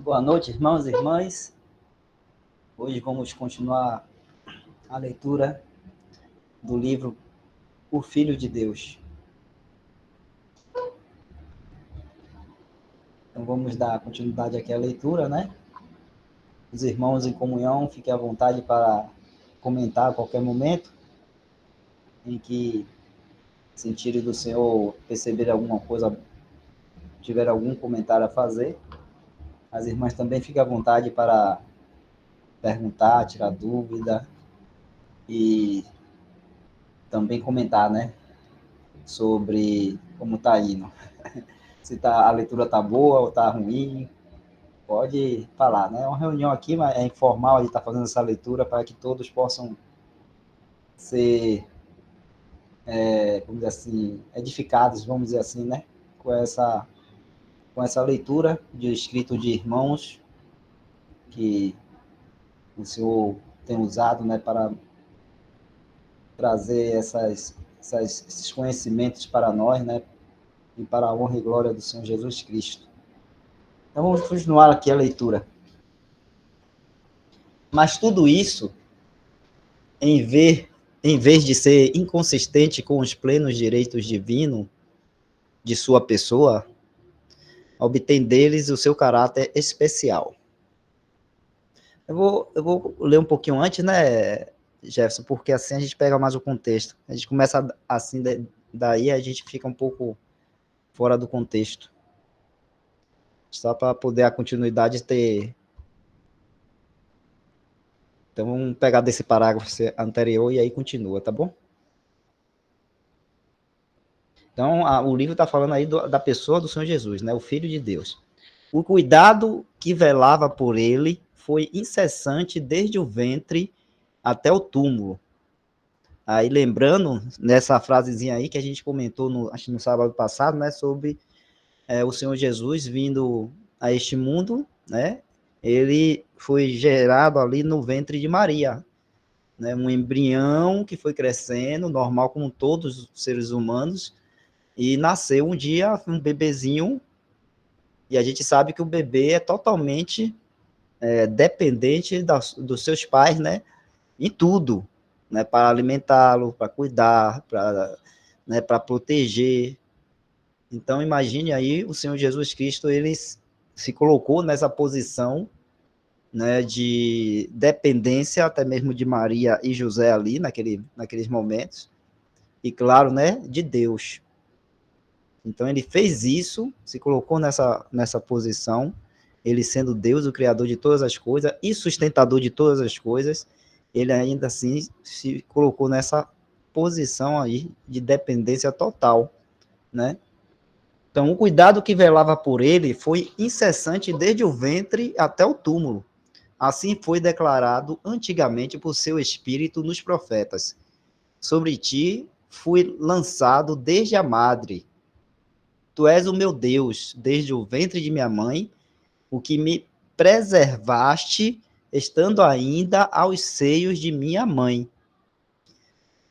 Boa noite, irmãos e irmãs. Hoje vamos continuar a leitura do livro O Filho de Deus. Então vamos dar continuidade aqui à leitura, né? Os irmãos em comunhão, fiquem à vontade para comentar a qualquer momento em que sentirem do Senhor, perceber alguma coisa, tiver algum comentário a fazer. As irmãs também fiquem à vontade para perguntar, tirar dúvida e também comentar, né? Sobre como está indo. Se a leitura está boa ou está ruim, pode falar, né? É uma reunião aqui, mas é informal, a gente está fazendo essa leitura para que todos possam ser, vamos dizer assim, edificados, vamos dizer assim, né? Com essa leitura de escrito de irmãos que o Senhor tem usado, né, para trazer esses conhecimentos para nós, né? E para a honra e glória do Senhor Jesus Cristo. Então vamos continuar aqui a leitura. Mas tudo isso, em vez de ser inconsistente com os plenos direitos divinos de sua pessoa, obtém deles o seu caráter especial. Eu vou ler um pouquinho antes, né, Jefferson, porque assim a gente pega mais o contexto. A gente começa assim, daí a gente fica um pouco fora do contexto. Só para poder a continuidade ter. Então vamos pegar desse parágrafo anterior e aí continua, tá bom? Então, o livro está falando aí da pessoa do Senhor Jesus, né, o Filho de Deus. O cuidado que velava por ele foi incessante desde o ventre até o túmulo. Aí, lembrando, nessa frasezinha aí que a gente comentou, acho que no sábado passado, né, sobre o Senhor Jesus vindo a este mundo, né, ele foi gerado ali no ventre de Maria, né, um embrião que foi crescendo, normal como todos os seres humanos, e nasceu um dia um bebezinho, e a gente sabe que o bebê é totalmente dependente dos seus pais, né, em tudo, né, para alimentá-lo, para cuidar, para proteger. Então, imagine aí o Senhor Jesus Cristo, ele se colocou nessa posição, né, de dependência, até mesmo de Maria e José ali, naqueles momentos, e claro, né, de Deus. Então, ele fez isso, se colocou nessa posição, ele sendo Deus, o Criador de todas as coisas e sustentador de todas as coisas, ele ainda assim se colocou nessa posição aí de dependência total, né? Então, o cuidado que velava por ele foi incessante desde o ventre até o túmulo. Assim foi declarado antigamente por seu Espírito nos profetas. Sobre ti fui lançado desde a madre. Tu és o meu Deus, desde o ventre de minha mãe, o que me preservaste, estando ainda aos seios de minha mãe.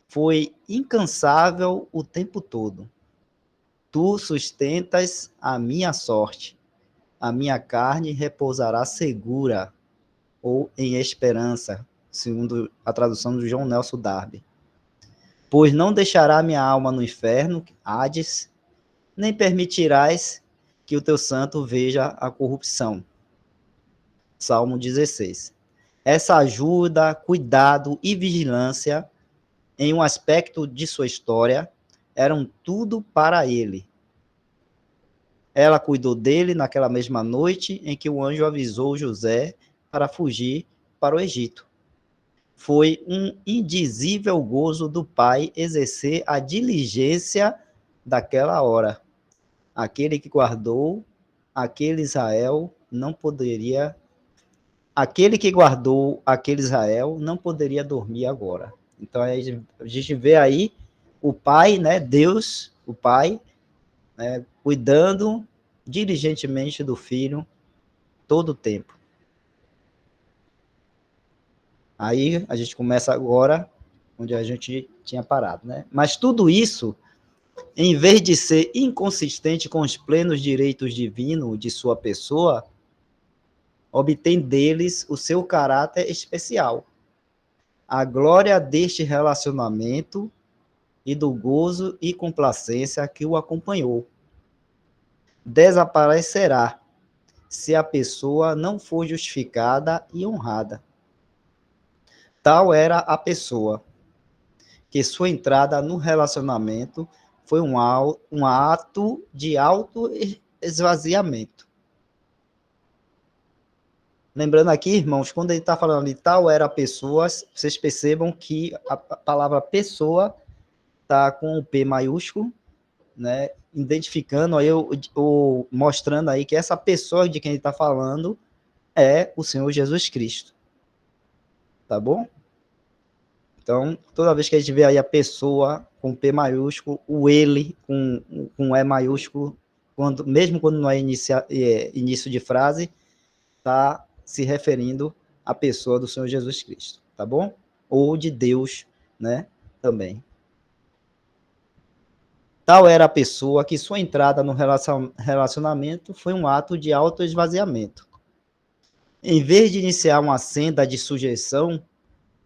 Foi incansável o tempo todo. Tu sustentas a minha sorte. A minha carne repousará segura, ou em esperança, segundo a tradução do João Nelson Darby. Pois não deixará minha alma no inferno, Hades, nem permitirás que o teu santo veja a corrupção. Salmo 16. Essa ajuda, cuidado e vigilância em um aspecto de sua história eram tudo para ele. Ela cuidou dele naquela mesma noite em que o anjo avisou José para fugir para o Egito. Foi um indizível gozo do pai exercer a diligência daquela hora. Aquele que guardou, aquele Israel não poderia. Aquele que guardou aquele Israel não poderia dormir agora. Então a gente vê aí o pai, né, Deus, o pai, né, cuidando diligentemente do filho todo o tempo. Aí a gente começa agora onde a gente tinha parado, né? Mas tudo isso, em vez de ser inconsistente com os plenos direitos divinos de sua pessoa, obtém deles o seu caráter especial. A glória deste relacionamento e do gozo e complacência que o acompanhou desaparecerá se a pessoa não for justificada e honrada. Tal era a pessoa, que sua entrada no relacionamento foi um ato de auto-esvaziamento. Lembrando aqui, irmãos, quando ele está falando de tal era a pessoa, vocês percebam que a palavra pessoa está com o P maiúsculo, né, identificando aí, ou mostrando aí que essa pessoa de quem ele está falando é o Senhor Jesus Cristo. Tá bom? Então, toda vez que a gente vê aí a pessoa com P maiúsculo, o ele com E maiúsculo, mesmo quando não é início de frase, está se referindo à pessoa do Senhor Jesus Cristo, tá bom? Ou de Deus, né, também. Tal era a pessoa que sua entrada no relacionamento foi um ato de autoesvaziamento. Em vez de iniciar uma senda de sujeição,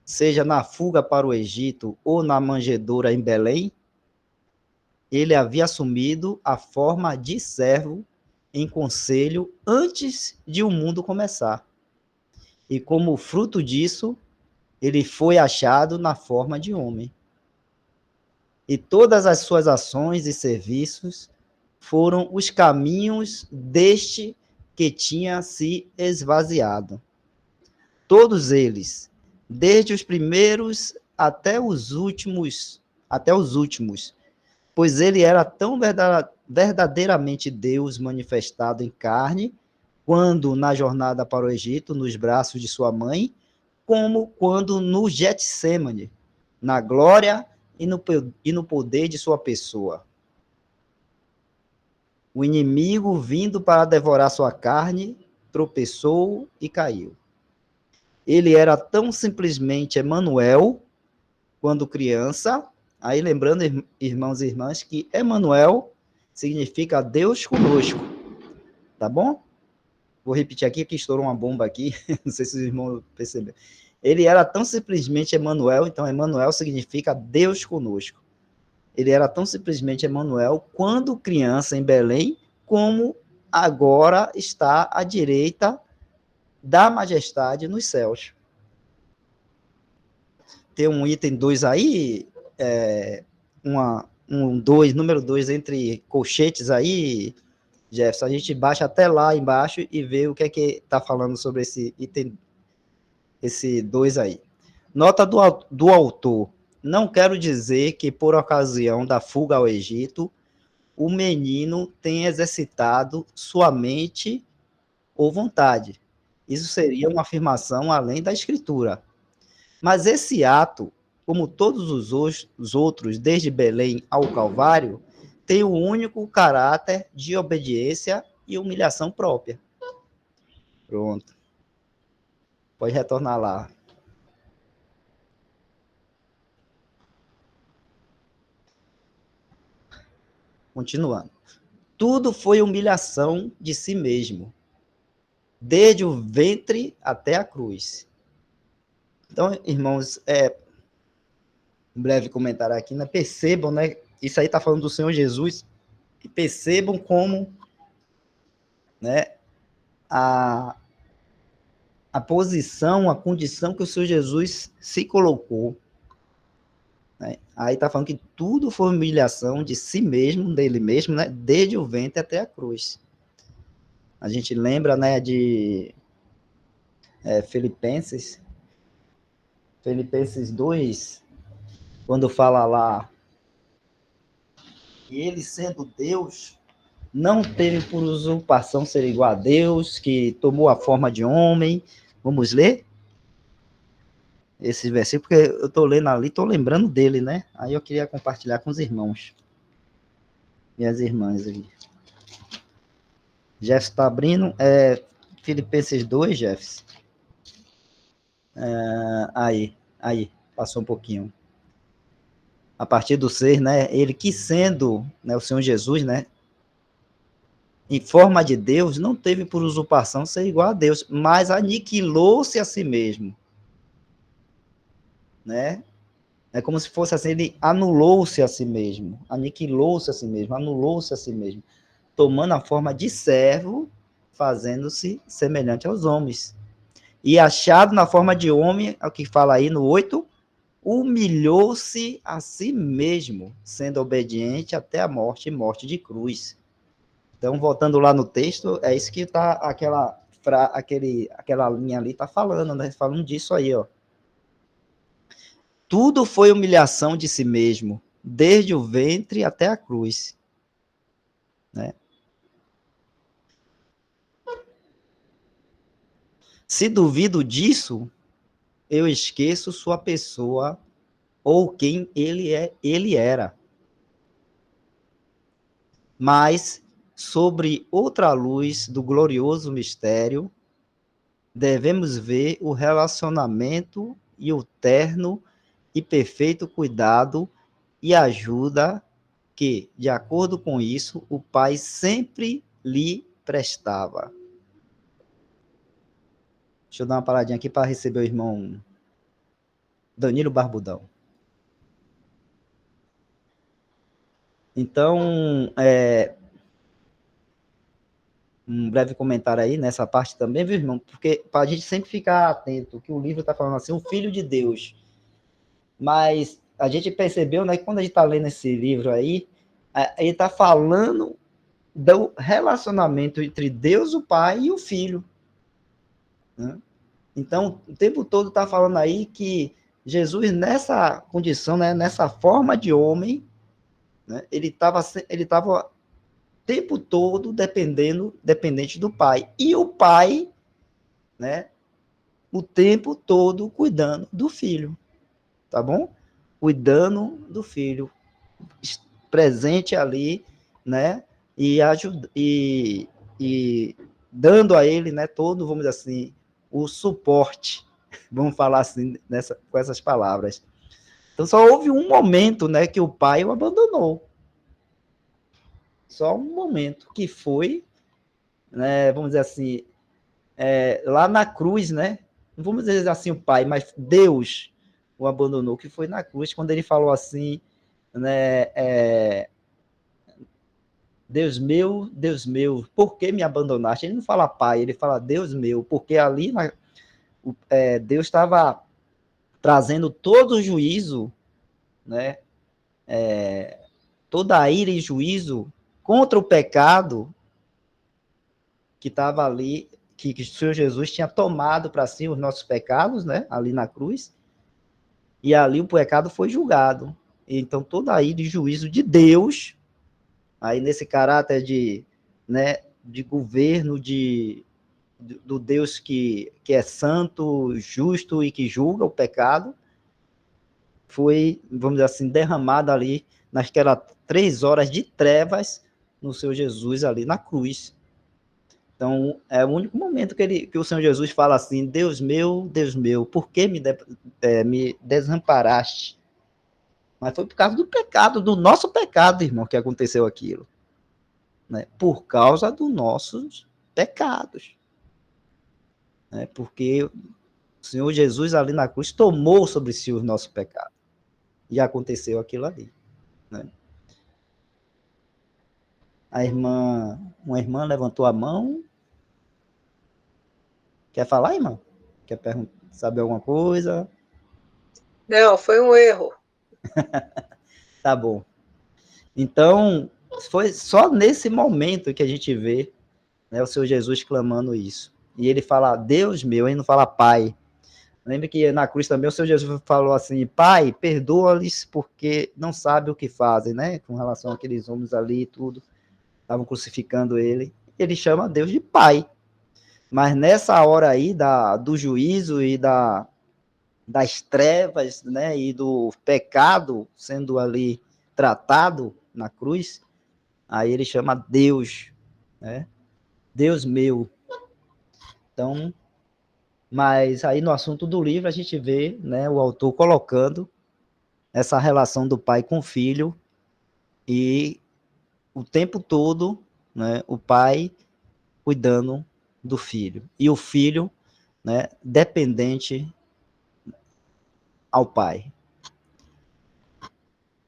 seja na fuga para o Egito ou na manjedoura em Belém, ele havia assumido a forma de servo em conselho antes de o mundo começar. E como fruto disso, ele foi achado na forma de homem. E todas as suas ações e serviços foram os caminhos deste que tinha se esvaziado. Todos eles, desde os primeiros até os últimos, pois ele era tão verdadeiramente Deus manifestado em carne, quando na jornada para o Egito, nos braços de sua mãe, como quando no Getsêmane, na glória e no poder de sua pessoa. O inimigo, vindo para devorar sua carne, tropeçou e caiu. Ele era tão simplesmente Emanuel, quando criança. Aí lembrando, irmãos e irmãs, que Emanuel significa Deus conosco, tá bom? Vou repetir aqui, que estourou uma bomba aqui, não sei se os irmãos perceberam. Ele era tão simplesmente Emanuel, então Emanuel significa Deus conosco. Ele era tão simplesmente Emanuel quando criança em Belém, como agora está à direita da majestade nos céus. Tem um item 2 aí, número 2 entre colchetes aí, Jefferson. A gente baixa até lá embaixo e vê o que é que está falando sobre esse item, esse 2 aí. Nota do autor. Não quero dizer que, por ocasião da fuga ao Egito, o menino tenha exercitado sua mente ou vontade. Isso seria uma afirmação além da escritura. Mas esse ato, como todos os outros, desde Belém ao Calvário, tem o único caráter de obediência e humilhação própria. Pronto. Pode retornar lá. Continuando. Tudo foi humilhação de si mesmo, desde o ventre até a cruz. Então, irmãos, um breve comentário aqui, né? Percebam, né? Isso aí está falando do Senhor Jesus, e percebam como, né, a posição, a condição que o Senhor Jesus se colocou. Né? Aí está falando que tudo foi humilhação de si mesmo, dele mesmo, né? Desde o ventre até a cruz. A gente lembra, né, de Filipenses 2, quando fala lá que ele, sendo Deus, não teve por usurpação ser igual a Deus, que tomou a forma de homem. Vamos ler esse versículo, porque eu estou lendo ali, estou lembrando dele, né? Aí eu queria compartilhar com os irmãos e as irmãs aí. Jefferson está abrindo, Filipenses 2, Jefferson. Aí, passou um pouquinho. A partir do 6, né? Ele que sendo, né, o Senhor Jesus, né? em forma de Deus, não teve por usurpação ser igual a Deus, mas aniquilou-se a si mesmo, né? É como se fosse assim, ele anulou-se a si mesmo, aniquilou-se a si mesmo, anulou-se a si mesmo, tomando a forma de servo, fazendo-se semelhante aos homens. E achado na forma de homem, é o que fala aí no 8, humilhou-se a si mesmo, sendo obediente até a morte e morte de cruz. Então, voltando lá no texto, é isso que tá aquela linha ali está falando, né? Falando disso aí, ó. Tudo foi humilhação de si mesmo, desde o ventre até a cruz, né? Se duvido disso, eu esqueço sua pessoa ou quem ele era. Mas sobre outra luz do glorioso mistério, devemos ver o relacionamento e o terno e perfeito cuidado e ajuda que, de acordo com isso, o pai sempre lhe prestava. Deixa eu dar uma paradinha aqui para receber o irmão Danilo Barbudão. Então, um breve comentário aí nessa parte também, viu, irmão? Porque para a gente sempre ficar atento, que o livro está falando assim, o Filho de Deus. Mas a gente percebeu, né, que quando a gente está lendo esse livro aí, ele está falando do relacionamento entre Deus, o Pai, e o Filho. Né? Então, o tempo todo está falando aí que Jesus, nessa condição, né, nessa forma de homem, né, ele tava o tempo todo dependente do Pai. E o Pai, né, o tempo todo cuidando do Filho. Tá bom? Cuidando do Filho. Presente ali, né? E dando a ele, né, todo, vamos dizer assim, o suporte, vamos falar assim, com essas palavras. Então, só houve um momento, né, que o pai o abandonou. Só um momento, que foi, né, vamos dizer assim, lá na cruz, né? Não vamos dizer assim o pai, mas Deus o abandonou, que foi na cruz, quando ele falou assim, né, Deus meu, por que me abandonaste? Ele não fala pai, ele fala Deus meu, porque ali Deus estava trazendo todo o juízo, né? Toda a ira e juízo contra o pecado que estava ali, que o Senhor Jesus tinha tomado para si os nossos pecados, né? Ali na cruz, e ali o pecado foi julgado. Então, toda a ira e juízo de Deus, aí nesse caráter né, de governo, do Deus que é santo, justo e que julga o pecado, foi, vamos dizer assim, derramado ali naquelas 3 horas de trevas no Senhor Jesus ali na cruz. Então, é o único momento que o Senhor Jesus fala assim, Deus meu, por que me desamparaste? Mas foi por causa do pecado, do nosso pecado, irmão, que aconteceu aquilo. Né? Por causa dos nossos pecados. Né? Porque o Senhor Jesus ali na cruz tomou sobre si os nossos pecados. E aconteceu aquilo ali. Né? Uma irmã levantou a mão. Quer falar, irmão? Quer saber alguma coisa? Não, foi um erro. Tá bom. Então, foi só nesse momento que a gente vê, né, o Senhor Jesus clamando isso. E ele fala, Deus meu, ele não fala Pai. Lembra que na cruz também o Senhor Jesus falou assim, Pai, perdoa-lhes porque não sabem o que fazem, né? Com relação àqueles homens ali e tudo, estavam crucificando ele. Ele chama Deus de Pai. Mas nessa hora aí do juízo e das trevas, né, e do pecado sendo ali tratado na cruz, aí ele chama Deus, né? Deus meu. Então, mas aí no assunto do livro a gente vê, né, o autor colocando essa relação do pai com o filho e o tempo todo, né, o pai cuidando do filho, e o filho, né, dependente ao pai.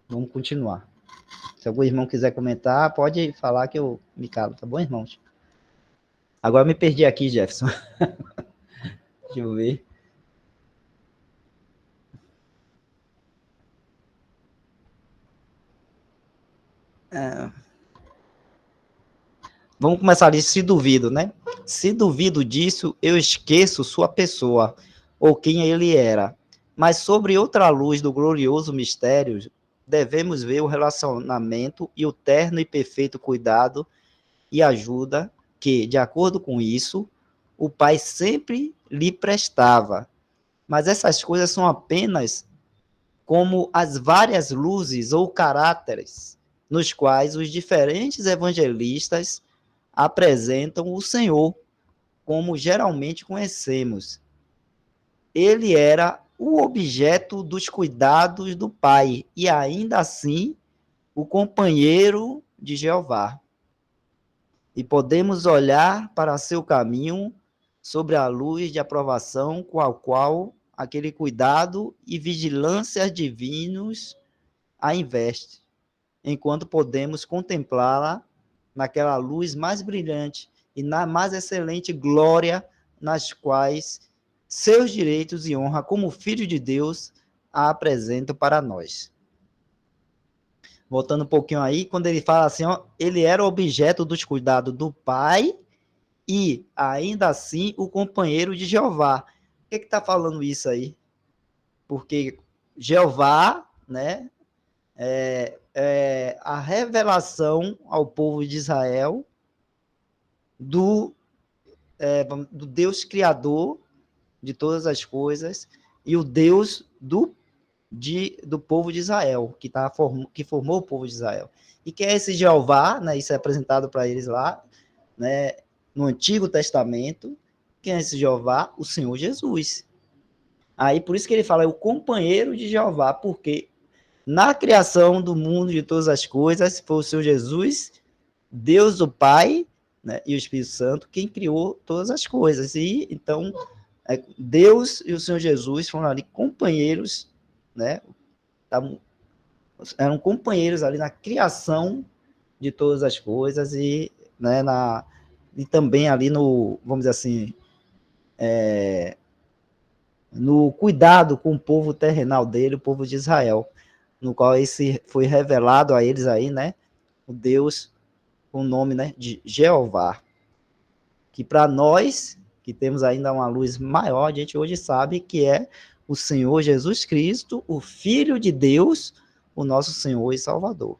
Vamos continuar. Se algum irmão quiser comentar, pode falar que eu me calo, tá bom, irmãos? Agora me perdi aqui, Jefferson. Deixa eu ver. Vamos começar ali, se duvido, né? Se duvido disso, eu esqueço sua pessoa, ou quem ele era. Mas sobre outra luz do glorioso mistério, devemos ver o relacionamento e o terno e perfeito cuidado e ajuda que, de acordo com isso, o pai sempre lhe prestava. Mas essas coisas são apenas como as várias luzes ou caráteres nos quais os diferentes evangelistas apresentam o Senhor, como geralmente conhecemos. Ele era o objeto dos cuidados do Pai e ainda assim o companheiro de Jeová. E podemos olhar para seu caminho sobre a luz de aprovação com a qual aquele cuidado e vigilância divinos a investe, enquanto podemos contemplá-la naquela luz mais brilhante e na mais excelente glória nas quais seus direitos e honra como filho de Deus a apresentam para nós. Voltando um pouquinho aí, quando ele fala assim, ó, ele era objeto dos cuidados do Pai e, ainda assim, o companheiro de Jeová. Por que está falando isso aí? Porque Jeová, né, é a revelação ao povo de Israel do do Deus criador de todas as coisas e o Deus do povo de Israel, que formou o povo de Israel. E que é esse Jeová, né, isso é apresentado para eles lá, né, no Antigo Testamento. Quem é esse Jeová? O Senhor Jesus. Aí por isso que ele fala, é o companheiro de Jeová, porque na criação do mundo de todas as coisas, foi o Senhor Jesus, Deus o Pai, né, e o Espírito Santo, quem criou todas as coisas. E então, Deus e o Senhor Jesus foram ali companheiros, né, eram companheiros ali na criação de todas as coisas e, né, e também ali no, vamos dizer assim, no cuidado com o povo terrenal dele, o povo de Israel, no qual esse foi revelado a eles aí, né, o Deus, o nome, né, de Jeová, que para nós, que temos ainda uma luz maior, a gente hoje sabe que é o Senhor Jesus Cristo, o Filho de Deus, o nosso Senhor e Salvador.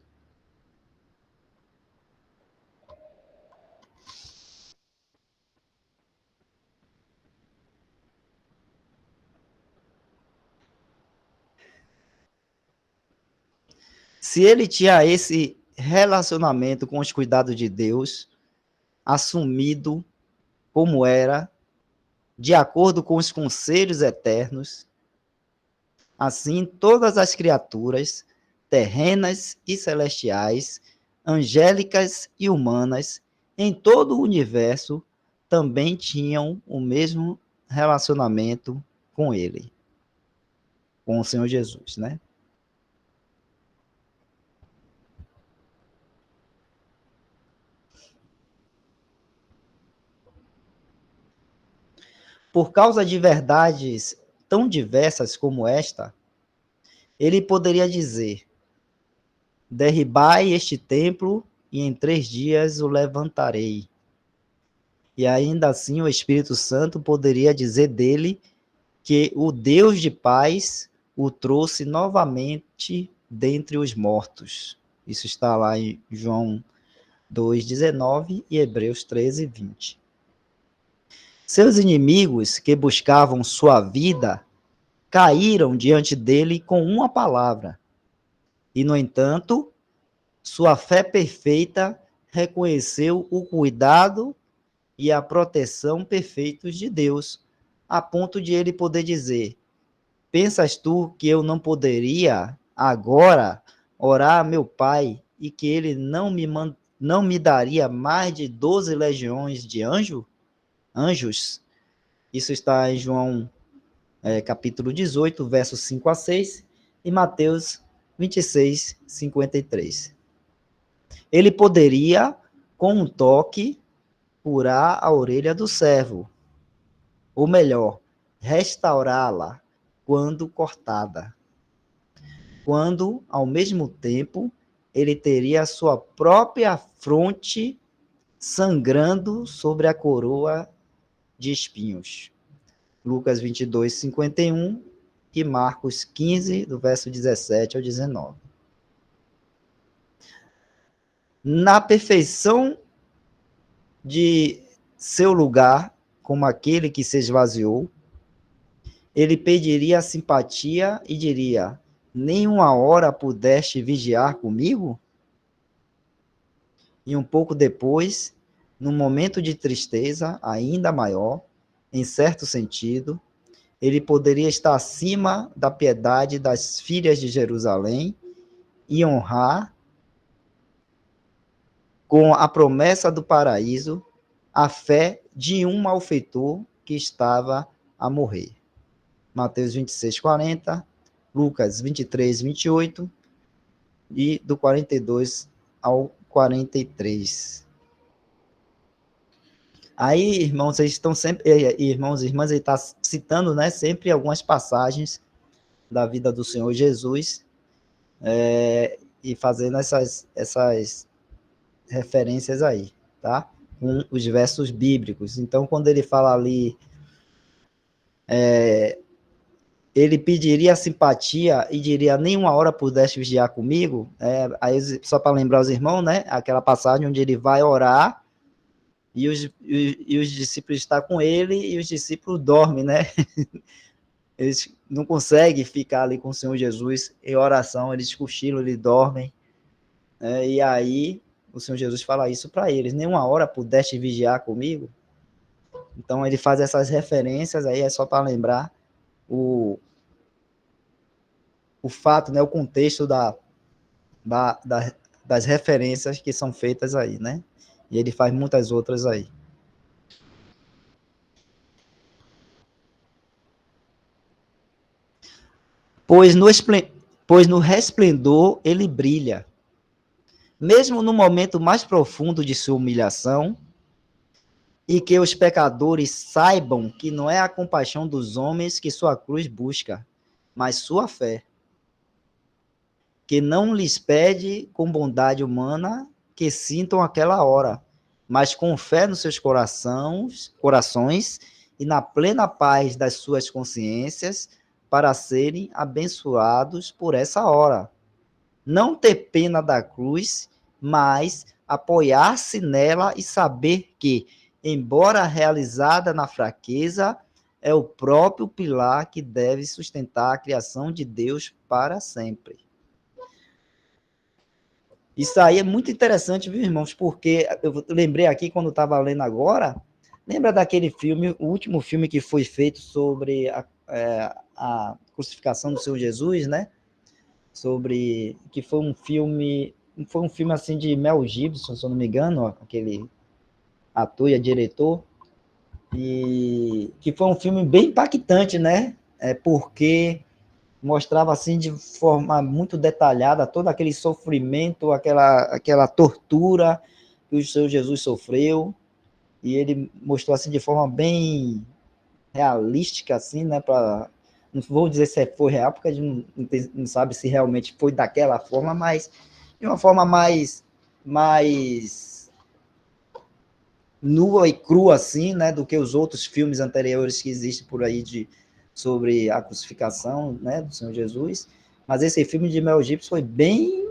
Se ele tinha esse relacionamento com os cuidados de Deus, assumido como era, de acordo com os conselhos eternos, assim todas as criaturas, terrenas e celestiais, angélicas e humanas, em todo o universo, também tinham o mesmo relacionamento com ele, com o Senhor Jesus, né? Por causa de verdades tão diversas como esta, ele poderia dizer: derribai este templo e em 3 dias o levantarei. E ainda assim o Espírito Santo poderia dizer dele que o Deus de paz o trouxe novamente dentre os mortos. Isso está lá em João 2,19 e Hebreus 13:20. Seus inimigos que buscavam sua vida caíram diante dele com uma palavra. E, no entanto, sua fé perfeita reconheceu o cuidado e a proteção perfeitos de Deus, a ponto de ele poder dizer: pensas tu que eu não poderia agora orar a meu Pai e que ele não me não me daria mais de 12 legiões de anjos? Isso está em João capítulo 18, versos 5 a 6, e Mateus 26, 53. Ele poderia, com um toque, furar a orelha do servo, ou melhor, restaurá-la quando cortada. Quando, ao mesmo tempo, ele teria a sua própria fronte sangrando sobre a coroa de espinhos. Lucas 22, 51 e Marcos 15, do verso 17 ao 19. Na perfeição de seu lugar, como aquele que se esvaziou, ele pediria a simpatia e diria: nem uma hora pudeste vigiar comigo? E um pouco depois, num momento de tristeza ainda maior, em certo sentido, ele poderia estar acima da piedade das filhas de Jerusalém e honrar, com a promessa do paraíso, a fé de um malfeitor que estava a morrer. Mateus 26, 40, Lucas 23, 28 e do 42 ao 43. Aí, irmãos, vocês estão sempre, irmãos e irmãs, ele está citando, né, sempre algumas passagens da vida do Senhor Jesus, e fazendo essas referências aí, tá? Com os versos bíblicos. Então, quando ele fala ali, ele pediria simpatia e diria: nenhuma hora pudeste vigiar comigo. Aí, só para lembrar os irmãos, né? Aquela passagem onde ele vai orar e os discípulos estão com ele e os discípulos dormem, né? Eles não conseguem ficar ali com o Senhor Jesus em oração, eles cochilam, eles dormem. E aí o Senhor Jesus fala isso para eles: nenhuma hora pudeste vigiar comigo. Então ele faz essas referências aí, é só para lembrar o fato, né, o contexto das referências que são feitas aí, né? E ele faz muitas outras aí. Pois no resplendor ele brilha. Mesmo no momento mais profundo de sua humilhação, e que os pecadores saibam que não é a compaixão dos homens que sua cruz busca, mas sua fé, que não lhes pede com bondade humana que sintam aquela hora, mas com fé nos seus corações e na plena paz das suas consciências, para serem abençoados por essa hora. Não ter pena da cruz, mas apoiar-se nela e saber que, embora realizada na fraqueza, é o próprio pilar que deve sustentar a criação de Deus para sempre. Isso aí é muito interessante, viu, irmãos? Porque eu lembrei aqui, quando eu estava lendo agora, lembra daquele filme, o último filme que foi feito sobre a crucificação do Senhor Jesus, né? Que foi um filme assim de Mel Gibson, se eu não me engano, aquele ator e diretor, e que foi um filme bem impactante, né? Porque mostrava assim de forma muito detalhada todo aquele sofrimento, aquela tortura que o Senhor Jesus sofreu, e ele mostrou assim de forma bem realística, assim, né? Não vou dizer se foi real, porque a gente não sabe se realmente foi daquela forma, mas de uma forma mais nua e crua, assim, né, do que os outros filmes anteriores que existem por aí sobre a crucificação, né, do Senhor Jesus. Mas esse filme de Mel Gibson foi bem,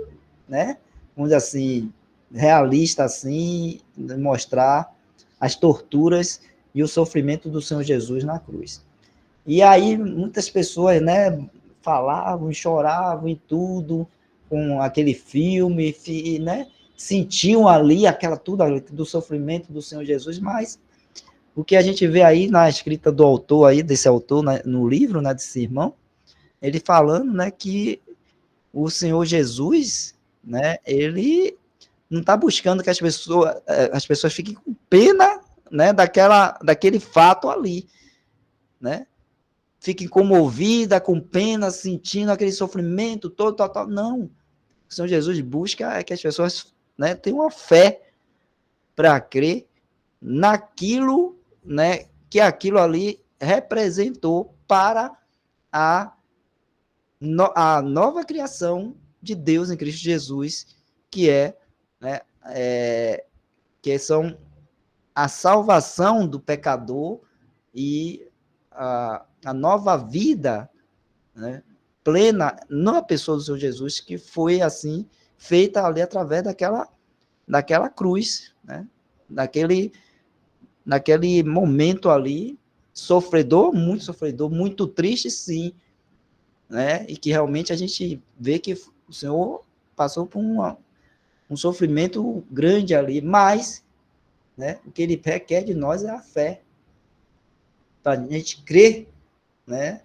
né, vamos dizer assim, realista, assim, mostrar as torturas e o sofrimento do Senhor Jesus na cruz. E aí muitas pessoas, né, falavam, choravam e tudo com aquele filme, né, sentiam ali tudo do sofrimento do Senhor Jesus, mas o que a gente vê aí na escrita do autor aí, desse autor, né, no livro, né, desse irmão, ele falando, né, que o Senhor Jesus, né, ele não está buscando que as pessoas fiquem com pena, né, daquele fato ali, né? Fiquem comovidas, com pena, sentindo aquele sofrimento todo, tal. Não. O Senhor Jesus busca é que as pessoas, né, tenham uma fé para crer naquilo, né, que aquilo ali representou para a nova criação de Deus em Cristo Jesus, que né, que são a salvação do pecador e a nova vida, né, plena na pessoa do Senhor Jesus, que foi assim feita ali através daquela cruz, né, naquele momento ali, sofredor, muito triste, sim, né? E que realmente a gente vê que o Senhor passou por um sofrimento grande ali, mas, né, o que ele requer de nós é a fé, para a gente crer, né,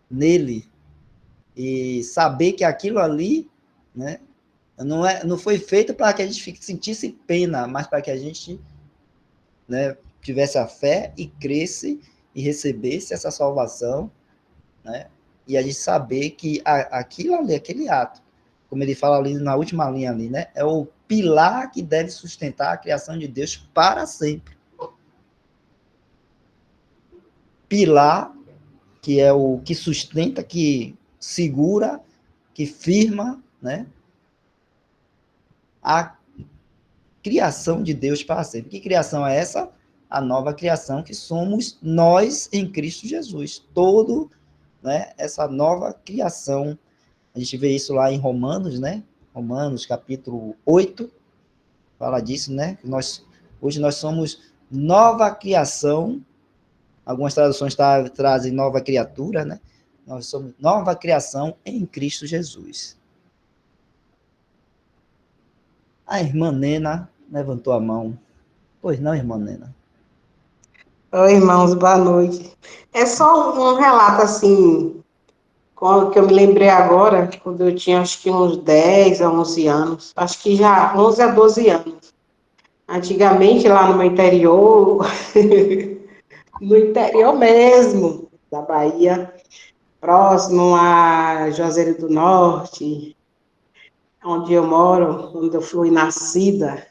nele e saber que aquilo ali, né, não foi feito para que a gente sentisse pena, mas para que a gente, né, tivesse a fé e cresce e recebesse essa salvação, né? E a gente saber que aquilo ali, aquele ato, como ele fala ali na última linha ali, né? É o pilar que deve sustentar a criação de Deus para sempre. Pilar, que é o que sustenta, que segura, que firma, né? A criação de Deus para sempre. Que criação é essa? A nova criação que somos nós em Cristo Jesus. Todo, né, essa nova criação. A gente vê isso lá em Romanos, né? Romanos, capítulo 8, fala disso, né? Hoje nós somos nova criação. Algumas traduções trazem nova criatura, né? Nós somos nova criação em Cristo Jesus. A irmã Nena levantou a mão. Pois não, irmã Nena? Oi, irmãos, boa noite. É só um relato, assim, que eu me lembrei agora, quando eu tinha acho que uns 10 a 11 anos, acho que já 11 a 12 anos. Antigamente, lá no meu interior, no interior mesmo da Bahia, próximo a Juazeiro do Norte, onde eu moro, onde eu fui nascida,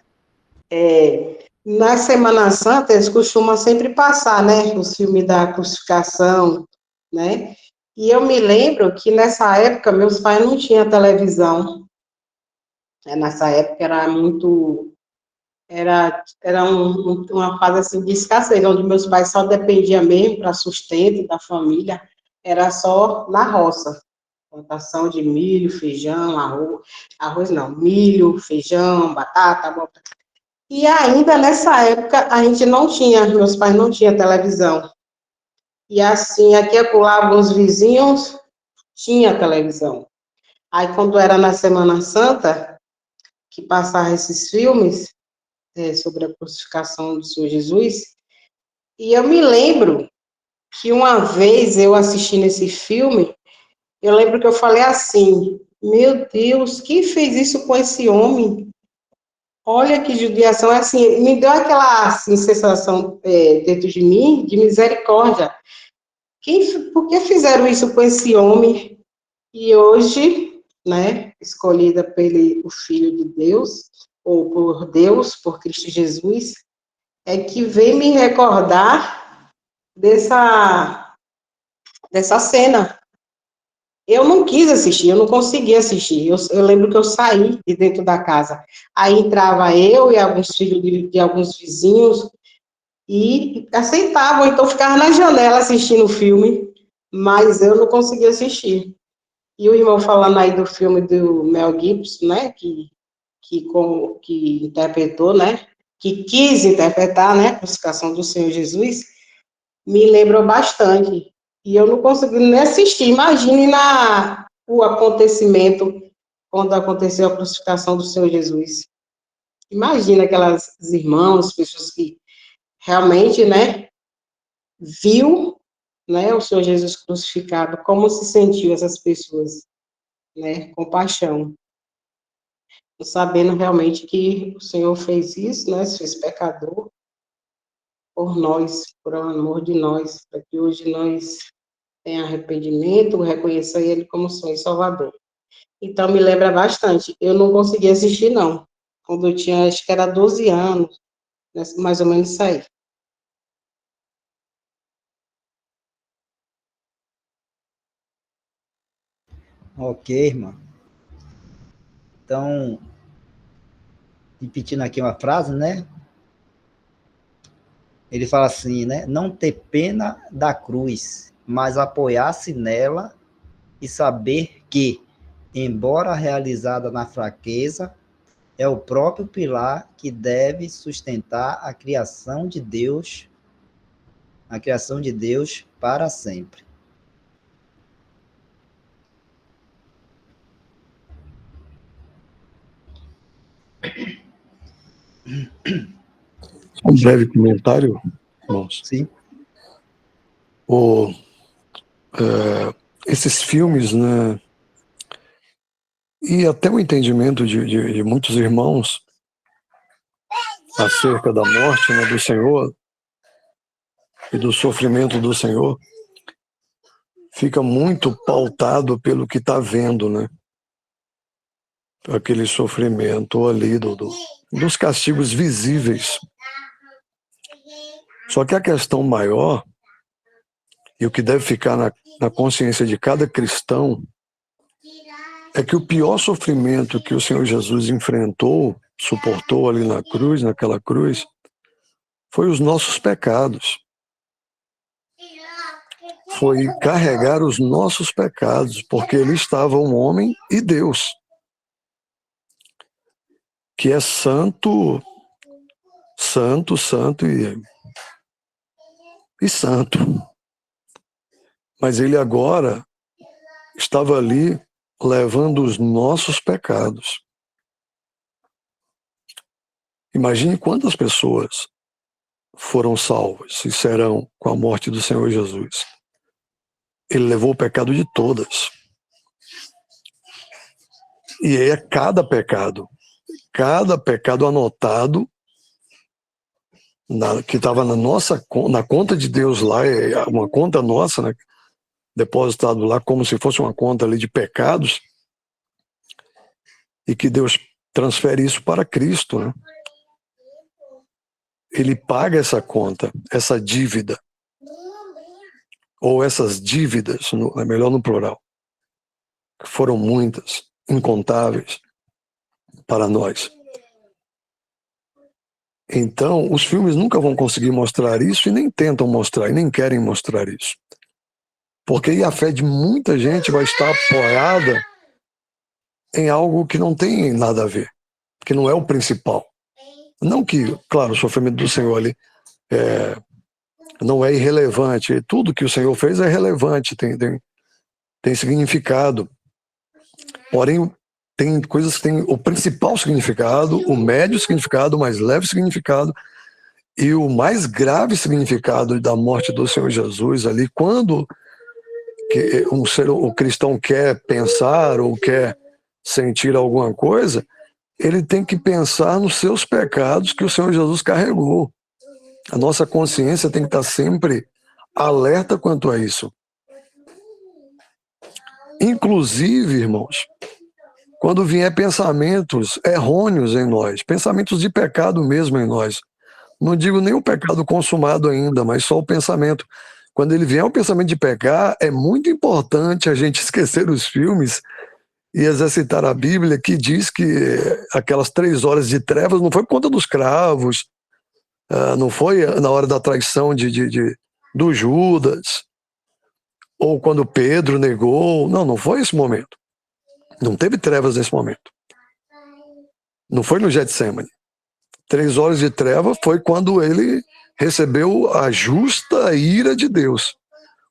na Semana Santa, eles costumam sempre passar, né, os filmes da crucificação, né? E eu me lembro que nessa época meus pais não tinham televisão. Nessa época era uma fase assim de escassez, onde meus pais só dependiam mesmo para sustento da família, era só na roça. Plantação de milho, feijão, arroz não, milho, feijão, batata, abóbora. E ainda nessa época a gente não tinha, meus pais não tinham televisão. E assim, aqui e acolá, alguns vizinhos tinha televisão. Aí quando era na Semana Santa, que passava esses filmes sobre a crucificação do Senhor Jesus, e eu me lembro que uma vez eu assistindo esse filme, eu lembro que eu falei assim, meu Deus, quem fez isso com esse homem? Olha que judiação, assim, me deu aquela assim, sensação dentro de mim, de misericórdia. Por que fizeram isso com esse homem? E hoje, né, escolhida pelo o Filho de Deus, ou por Deus, por Cristo Jesus, é que vem me recordar dessa cena. Eu não quis assistir, eu não consegui assistir. Eu lembro que eu saí de dentro da casa. Aí entrava eu e alguns filhos de alguns vizinhos e aceitavam, então ficava na janela assistindo o filme, mas eu não conseguia assistir. E o irmão falando aí do filme do Mel Gibson, né, que interpretou, né, que quis interpretar, né, a crucificação do Senhor Jesus, me lembrou bastante. E eu não consegui nem assistir. Imagine o acontecimento quando aconteceu a crucificação do Senhor Jesus. Imagina aquelas irmãs, pessoas que realmente, né, viu, né, o Senhor Jesus crucificado, como se sentiu essas pessoas, né, compaixão. sabendo realmente que o Senhor fez isso, né, se fez pecador por nós, por amor de nós, para que hoje nós tenha arrependimento, reconheça Ele como Senhor e Salvador. Então, me lembra bastante. Eu não consegui assistir, não. Quando eu tinha, acho que era 12 anos, né, mais ou menos isso aí. Ok, irmã. Então, repetindo aqui uma frase, né? Ele fala assim, né? Não ter pena da cruz, mas apoiar-se nela e saber que, embora realizada na fraqueza, é o próprio pilar que deve sustentar a criação de Deus para sempre. Um breve comentário, irmãos. Sim. Esses filmes, né, e até o entendimento de muitos irmãos acerca da morte, né, do Senhor e do sofrimento do Senhor, fica muito pautado pelo que está vendo, né? Aquele sofrimento ali dos castigos visíveis. Só que a questão maior, e o que deve ficar na consciência de cada cristão, é que o pior sofrimento que o Senhor Jesus enfrentou, suportou ali na cruz, naquela cruz, foi os nossos pecados. Foi carregar os nossos pecados, porque ele estava um homem e Deus, que é santo, santo, santo e santo. Mas ele agora estava ali levando os nossos pecados. Imagine quantas pessoas foram salvas e serão com a morte do Senhor Jesus. Ele levou o pecado de todas. E é cada pecado anotado que estava na conta de Deus lá, é uma conta nossa, né, depositado lá como se fosse uma conta ali de pecados, e que Deus transfere isso para Cristo, né? Ele paga essa conta, essa dívida, ou essas dívidas, é melhor no plural, que foram muitas, incontáveis para nós. Então, os filmes nunca vão conseguir mostrar isso e nem tentam mostrar, e nem querem mostrar isso. Porque aí a fé de muita gente vai estar apoiada em algo que não tem nada a ver, que não é o principal. Não que, claro, o sofrimento do Senhor ali não é irrelevante. Tudo que o Senhor fez é relevante, tem significado. Porém, tem coisas que têm o principal significado, o médio significado, o mais leve significado e o mais grave significado da morte do Senhor Jesus ali, quando o cristão quer pensar ou quer sentir alguma coisa, ele tem que pensar nos seus pecados que o Senhor Jesus carregou. A nossa consciência tem que estar sempre alerta quanto a isso. Inclusive, irmãos, quando vier pensamentos errôneos em nós, pensamentos de pecado mesmo em nós, não digo nem o pecado consumado ainda, mas só o pensamento. Quando ele vier o pensamento de pecar, é muito importante a gente esquecer os filmes e exercitar a Bíblia, que diz que aquelas 3 horas de trevas não foi por conta dos cravos, não foi na hora da traição do Judas, ou quando Pedro negou. Não foi esse momento. Não teve trevas nesse momento. Não foi no Getsemane. 3 horas de treva foi quando ele recebeu a justa ira de Deus,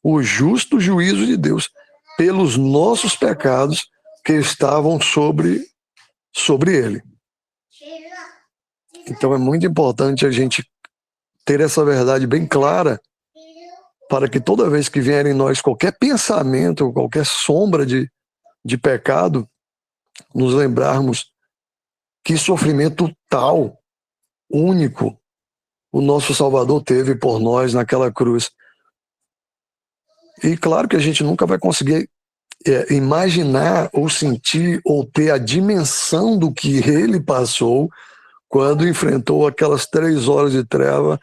o justo juízo de Deus pelos nossos pecados que estavam sobre ele. Então é muito importante a gente ter essa verdade bem clara, para que toda vez que vier em nós qualquer pensamento, qualquer sombra de pecado, nos lembrarmos Que sofrimento tal, único, o nosso Salvador teve por nós naquela cruz. E claro que a gente nunca vai conseguir imaginar ou sentir ou ter a dimensão do que ele passou quando enfrentou aquelas 3 horas de treva,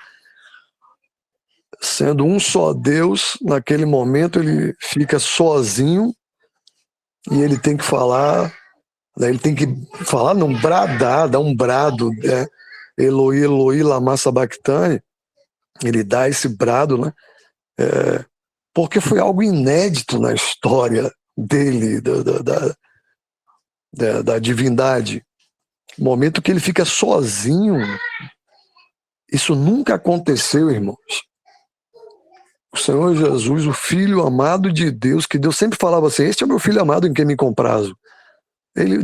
sendo um só Deus. Naquele momento ele fica sozinho e ele tem que falar, né, ele tem que falar, não, bradar, dar um brado, né? Eloi, Eloi, lama sabachthani. Ele dá esse brado, né? Porque foi algo inédito na história dele, da divindade. O momento que ele fica sozinho, isso nunca aconteceu, irmãos. O Senhor Jesus, o Filho amado de Deus, que Deus sempre falava assim, este é o meu Filho amado em quem me comprazo.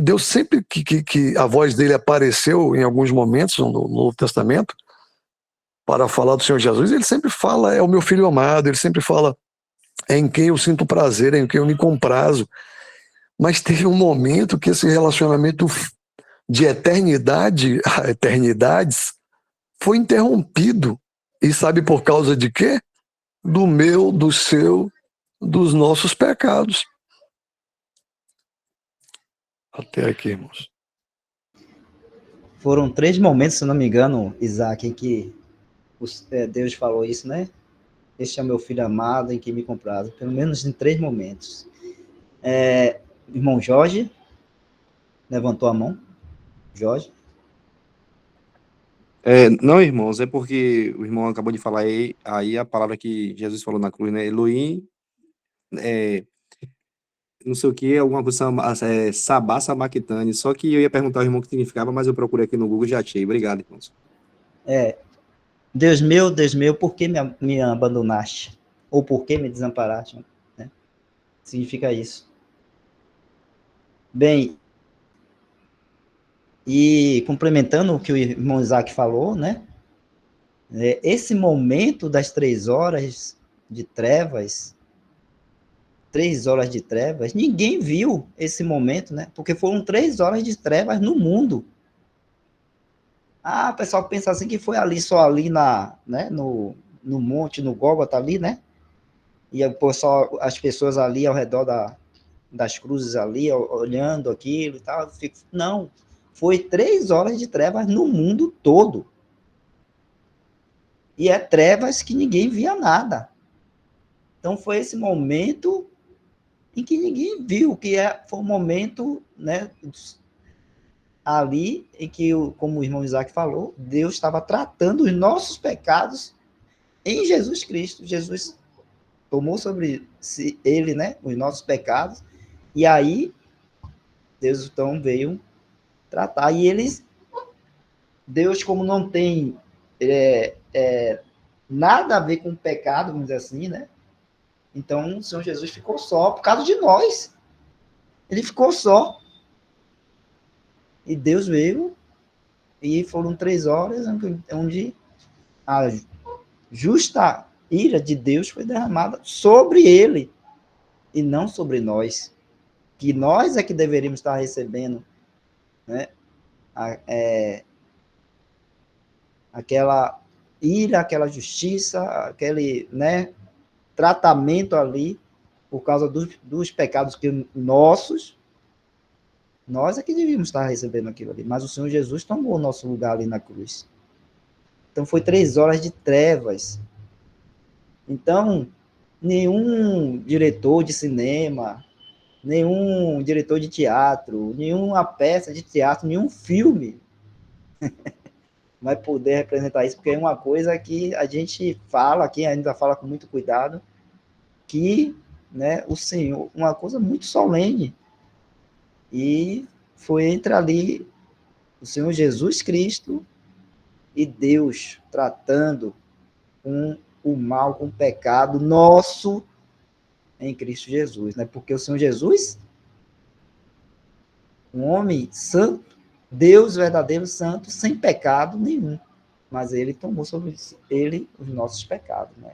Deus sempre que a voz dele apareceu em alguns momentos no Novo Testamento, para falar do Senhor Jesus, ele sempre fala, é o meu Filho amado, ele sempre fala, é em quem eu sinto prazer, é em quem eu me comprazo. Mas teve um momento que esse relacionamento de eternidade a eternidades foi interrompido. E sabe por causa de quê? Do meu, do seu, dos nossos pecados. Até aqui, irmãos. Foram 3 momentos, se não me engano, Isaac, em que Deus falou isso, né? Este é o meu filho amado em quem me comprazo. Pelo menos em 3 momentos. Irmão Jorge levantou a mão. Jorge. Não, irmãos, é porque o irmão acabou de falar aí a palavra que Jesus falou na cruz, né? Elohim, não sei o que, alguma coisa, Sabá Sabachthani. Só que eu ia perguntar ao irmão o que significava, mas eu procurei aqui no Google e já achei. Obrigado, irmãos. Deus meu, por que me abandonaste? Ou por que me desamparaste? Né? Significa isso. Bem, e complementando o que o irmão Isaac falou, né? Esse momento das 3 horas de trevas, 3 horas de trevas, ninguém viu esse momento, né? Porque foram 3 horas de trevas no mundo. O pessoal pensa assim que foi ali, só ali né, no monte, no Gólgota ali, né? E as pessoas ali ao redor das cruzes ali, olhando aquilo e tal. Não, foi 3 horas de trevas no mundo todo. E trevas que ninguém via nada. Então foi esse momento em que ninguém viu, foi um momento, né, ali em que, como o irmão Isaac falou, Deus estava tratando os nossos pecados em Jesus Cristo. Jesus tomou sobre si, ele, né, os nossos pecados, e aí Deus então veio tratar. E Deus, como não tem nada a ver com o pecado, vamos dizer assim, né? Então o Senhor Jesus ficou só por causa de nós. Ele ficou só. E Deus veio, e foram 3 horas onde a justa ira de Deus foi derramada sobre ele, e não sobre nós. Que nós é que deveríamos estar recebendo, né, aquela ira, aquela justiça, aquele, né, tratamento ali, por causa dos pecados que nós é que devíamos estar recebendo aquilo ali, mas o Senhor Jesus tomou o nosso lugar ali na cruz. Então foi 3 horas de trevas. Então, nenhum diretor de cinema, nenhum diretor de teatro, nenhuma peça de teatro, nenhum filme vai poder representar isso, porque é uma coisa que a gente fala, aqui ainda fala com muito cuidado, que, né, o Senhor, uma coisa muito solene, e foi entre ali o Senhor Jesus Cristo e Deus tratando com o mal, com o pecado nosso em Cristo Jesus, né? Porque o Senhor Jesus, um homem santo, Deus verdadeiro santo, sem pecado nenhum, mas ele tomou sobre ele os nossos pecados, né?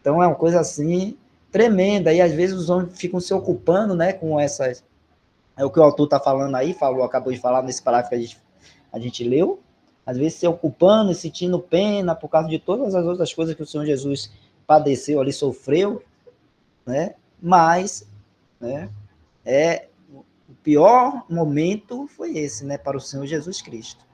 Então é uma coisa assim tremenda, e às vezes os homens ficam se ocupando, né, com essas, é o que o autor está falando aí, acabou de falar nesse parágrafo que a gente a gente leu, às vezes se ocupando e sentindo pena por causa de todas as outras coisas que o Senhor Jesus padeceu ali, sofreu, né? Mas, né, o pior momento foi esse, né, para o Senhor Jesus Cristo.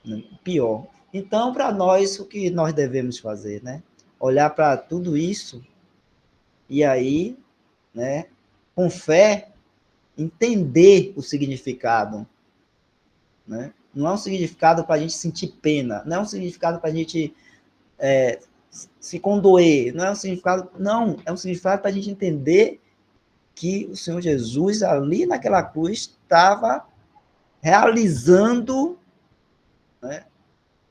O pior. Então, para nós, o que nós devemos fazer, né? Olhar para tudo isso e aí, né, com fé, entender o significado, né? Não é um significado para a gente sentir pena, não é um significado para a gente se condoer, não é um significado, não, é um significado para a gente entender que o Senhor Jesus, ali naquela cruz, estava realizando, né,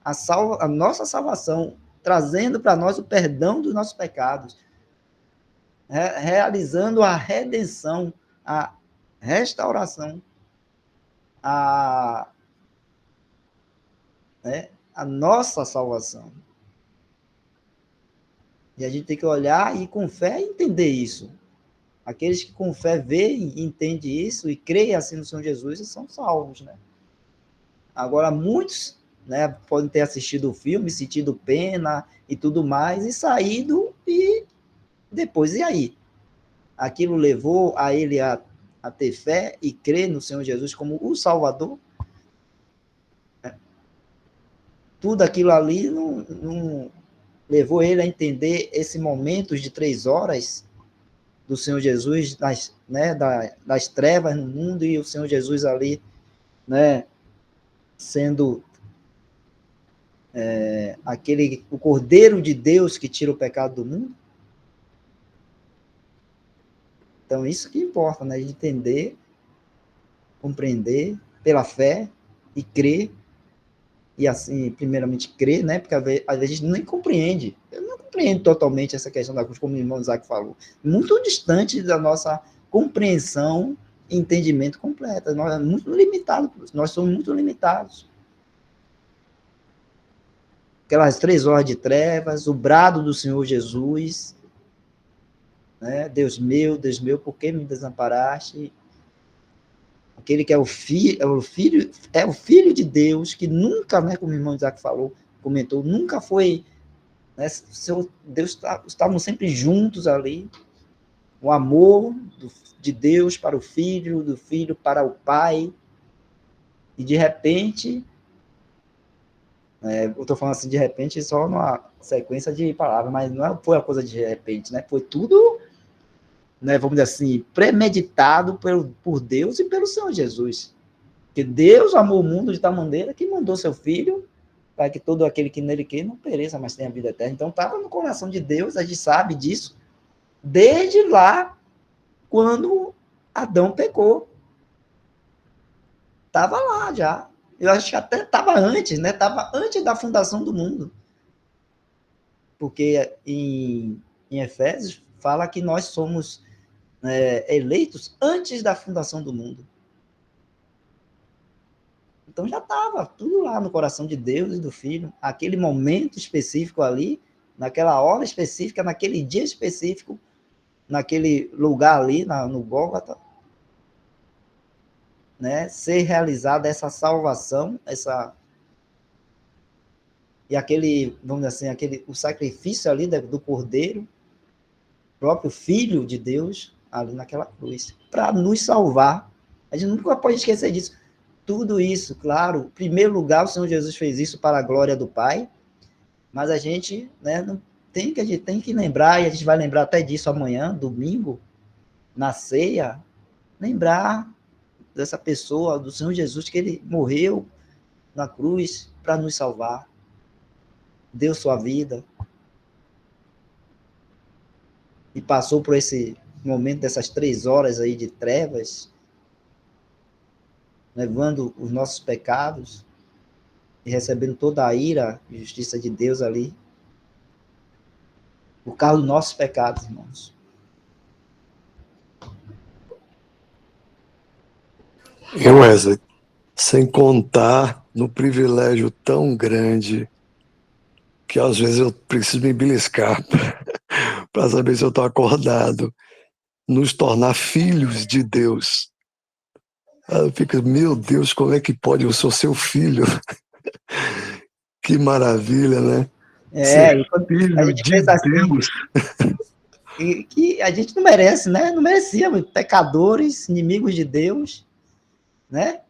a nossa salvação, trazendo para nós o perdão dos nossos pecados, realizando a redenção, a restauração, né, a nossa salvação. E a gente tem que olhar e com fé entender isso. Aqueles que com fé veem, entendem isso e creem assim no Senhor Jesus são salvos, né? Agora, muitos, né, podem ter assistido o filme, sentido pena e tudo mais, e saído e depois, e aí? Aquilo levou a ele a ter fé e crer no Senhor Jesus como o Salvador? Tudo aquilo ali não levou ele a entender esse momento de 3 horas do Senhor Jesus, das trevas no mundo, e o Senhor Jesus ali, né, sendo o Cordeiro de Deus que tira o pecado do mundo. Então, isso que importa, né, de entender, compreender pela fé e crer, e assim, primeiramente crer, né, porque às vezes a gente nem compreende. Eu não compreendo totalmente essa questão da cruz, como o irmão Isaac falou. Muito distante da nossa compreensão e entendimento completa. Nós somos muito limitados. Nós somos muito limitados. Aquelas 3 horas de trevas, o brado do Senhor Jesus, né? Deus meu, por que me desamparaste? Aquele que é o filho de Deus, que nunca, né, como o irmão Isaac comentou, nunca foi, né, Deus estavam sempre juntos ali, o amor de Deus para o filho, do filho para o pai, e de repente, eu estou falando assim de repente só numa sequência de palavras, mas não foi uma coisa de repente, né, foi tudo, né, vamos dizer assim, premeditado por Deus e pelo Senhor Jesus. Porque Deus amou o mundo de tal maneira que mandou seu filho para que todo aquele que nele crê não pereça, mas tenha vida eterna. Então, estava no coração de Deus, a gente sabe disso, desde lá, quando Adão pecou. Estava lá já. Eu acho que até estava antes, né? Estava antes da fundação do mundo. Porque em Efésios fala que nós somos eleitos antes da fundação do mundo. Então já estava tudo lá no coração de Deus e do Filho, aquele momento específico ali, naquela hora específica, naquele dia específico, naquele lugar ali, no Gólgota, né, ser realizada essa salvação, e aquele, vamos dizer assim, o sacrifício ali do Cordeiro, próprio Filho de Deus, ali naquela cruz, para nos salvar. A gente nunca pode esquecer disso. Tudo isso, claro, em primeiro lugar, o Senhor Jesus fez isso para a glória do Pai, mas a gente, né, a gente tem que lembrar, e a gente vai lembrar até disso amanhã, domingo, na ceia, lembrar dessa pessoa, do Senhor Jesus, que ele morreu na cruz para nos salvar, deu sua vida, e passou por esse momento dessas 3 horas aí de trevas, levando os nossos pecados e recebendo toda a ira e justiça de Deus ali, por causa dos nossos pecados, irmãos. E Wesley, sem contar no privilégio tão grande que às vezes eu preciso me beliscar para saber se eu estou acordado, nos tornar filhos de Deus. Ela fica, meu Deus, como é que pode? Eu sou seu filho. Que maravilha, né? Ser E quando a filho gente de pensa assim, Deus. que a gente não merece, né? Não merecíamos, pecadores, inimigos de Deus, né?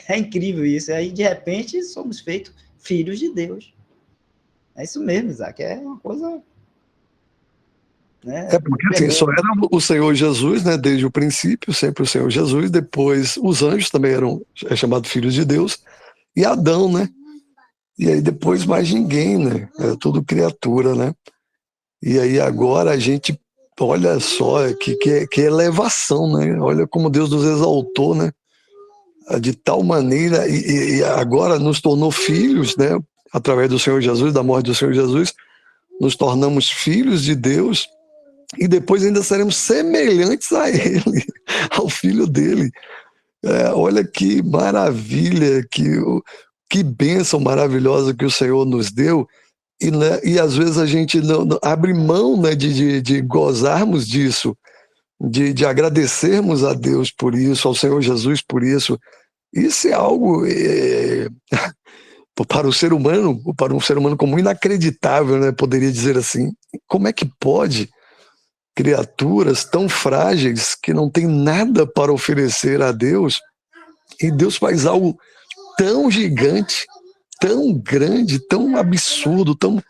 É incrível isso. Aí, de repente, somos feitos filhos de Deus. É isso mesmo, Isaac. É uma coisa, né, É porque assim, só tremenda. era o Senhor Jesus, né? Desde o princípio, sempre o Senhor Jesus. Depois, os anjos também eram chamados filhos de Deus. E Adão, né? E aí depois mais ninguém, né? É tudo criatura, né? E aí agora a gente, olha só, que elevação, né? Olha como Deus nos exaltou, né? De tal maneira, e agora nos tornou filhos, né? Através do Senhor Jesus, da morte do Senhor Jesus, nos tornamos filhos de Deus e depois ainda seremos semelhantes a Ele, ao Filho dele. Olha que maravilha, que bênção maravilhosa que o Senhor nos deu. E, né, e às vezes a gente não abre mão, né, de gozarmos disso, de agradecermos a Deus por isso, ao Senhor Jesus por isso. Isso é algo para um ser humano comum inacreditável, né? Poderia dizer assim. Como é que pode criaturas tão frágeis que não têm nada para oferecer a Deus e Deus faz algo tão gigante, tão grande, tão absurdo, tão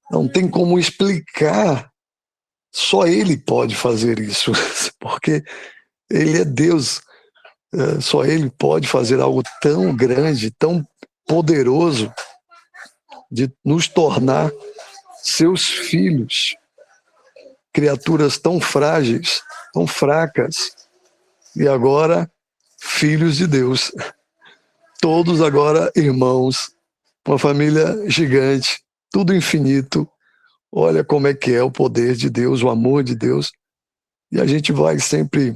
não tem como explicar. Só Ele pode fazer isso, porque Ele é Deus. Só Ele pode fazer algo tão grande, tão poderoso, de nos tornar seus filhos, criaturas tão frágeis, tão fracas, e agora filhos de Deus. Todos agora irmãos, uma família gigante, tudo infinito. Olha como é que é o poder de Deus, o amor de Deus. E a gente vai sempre,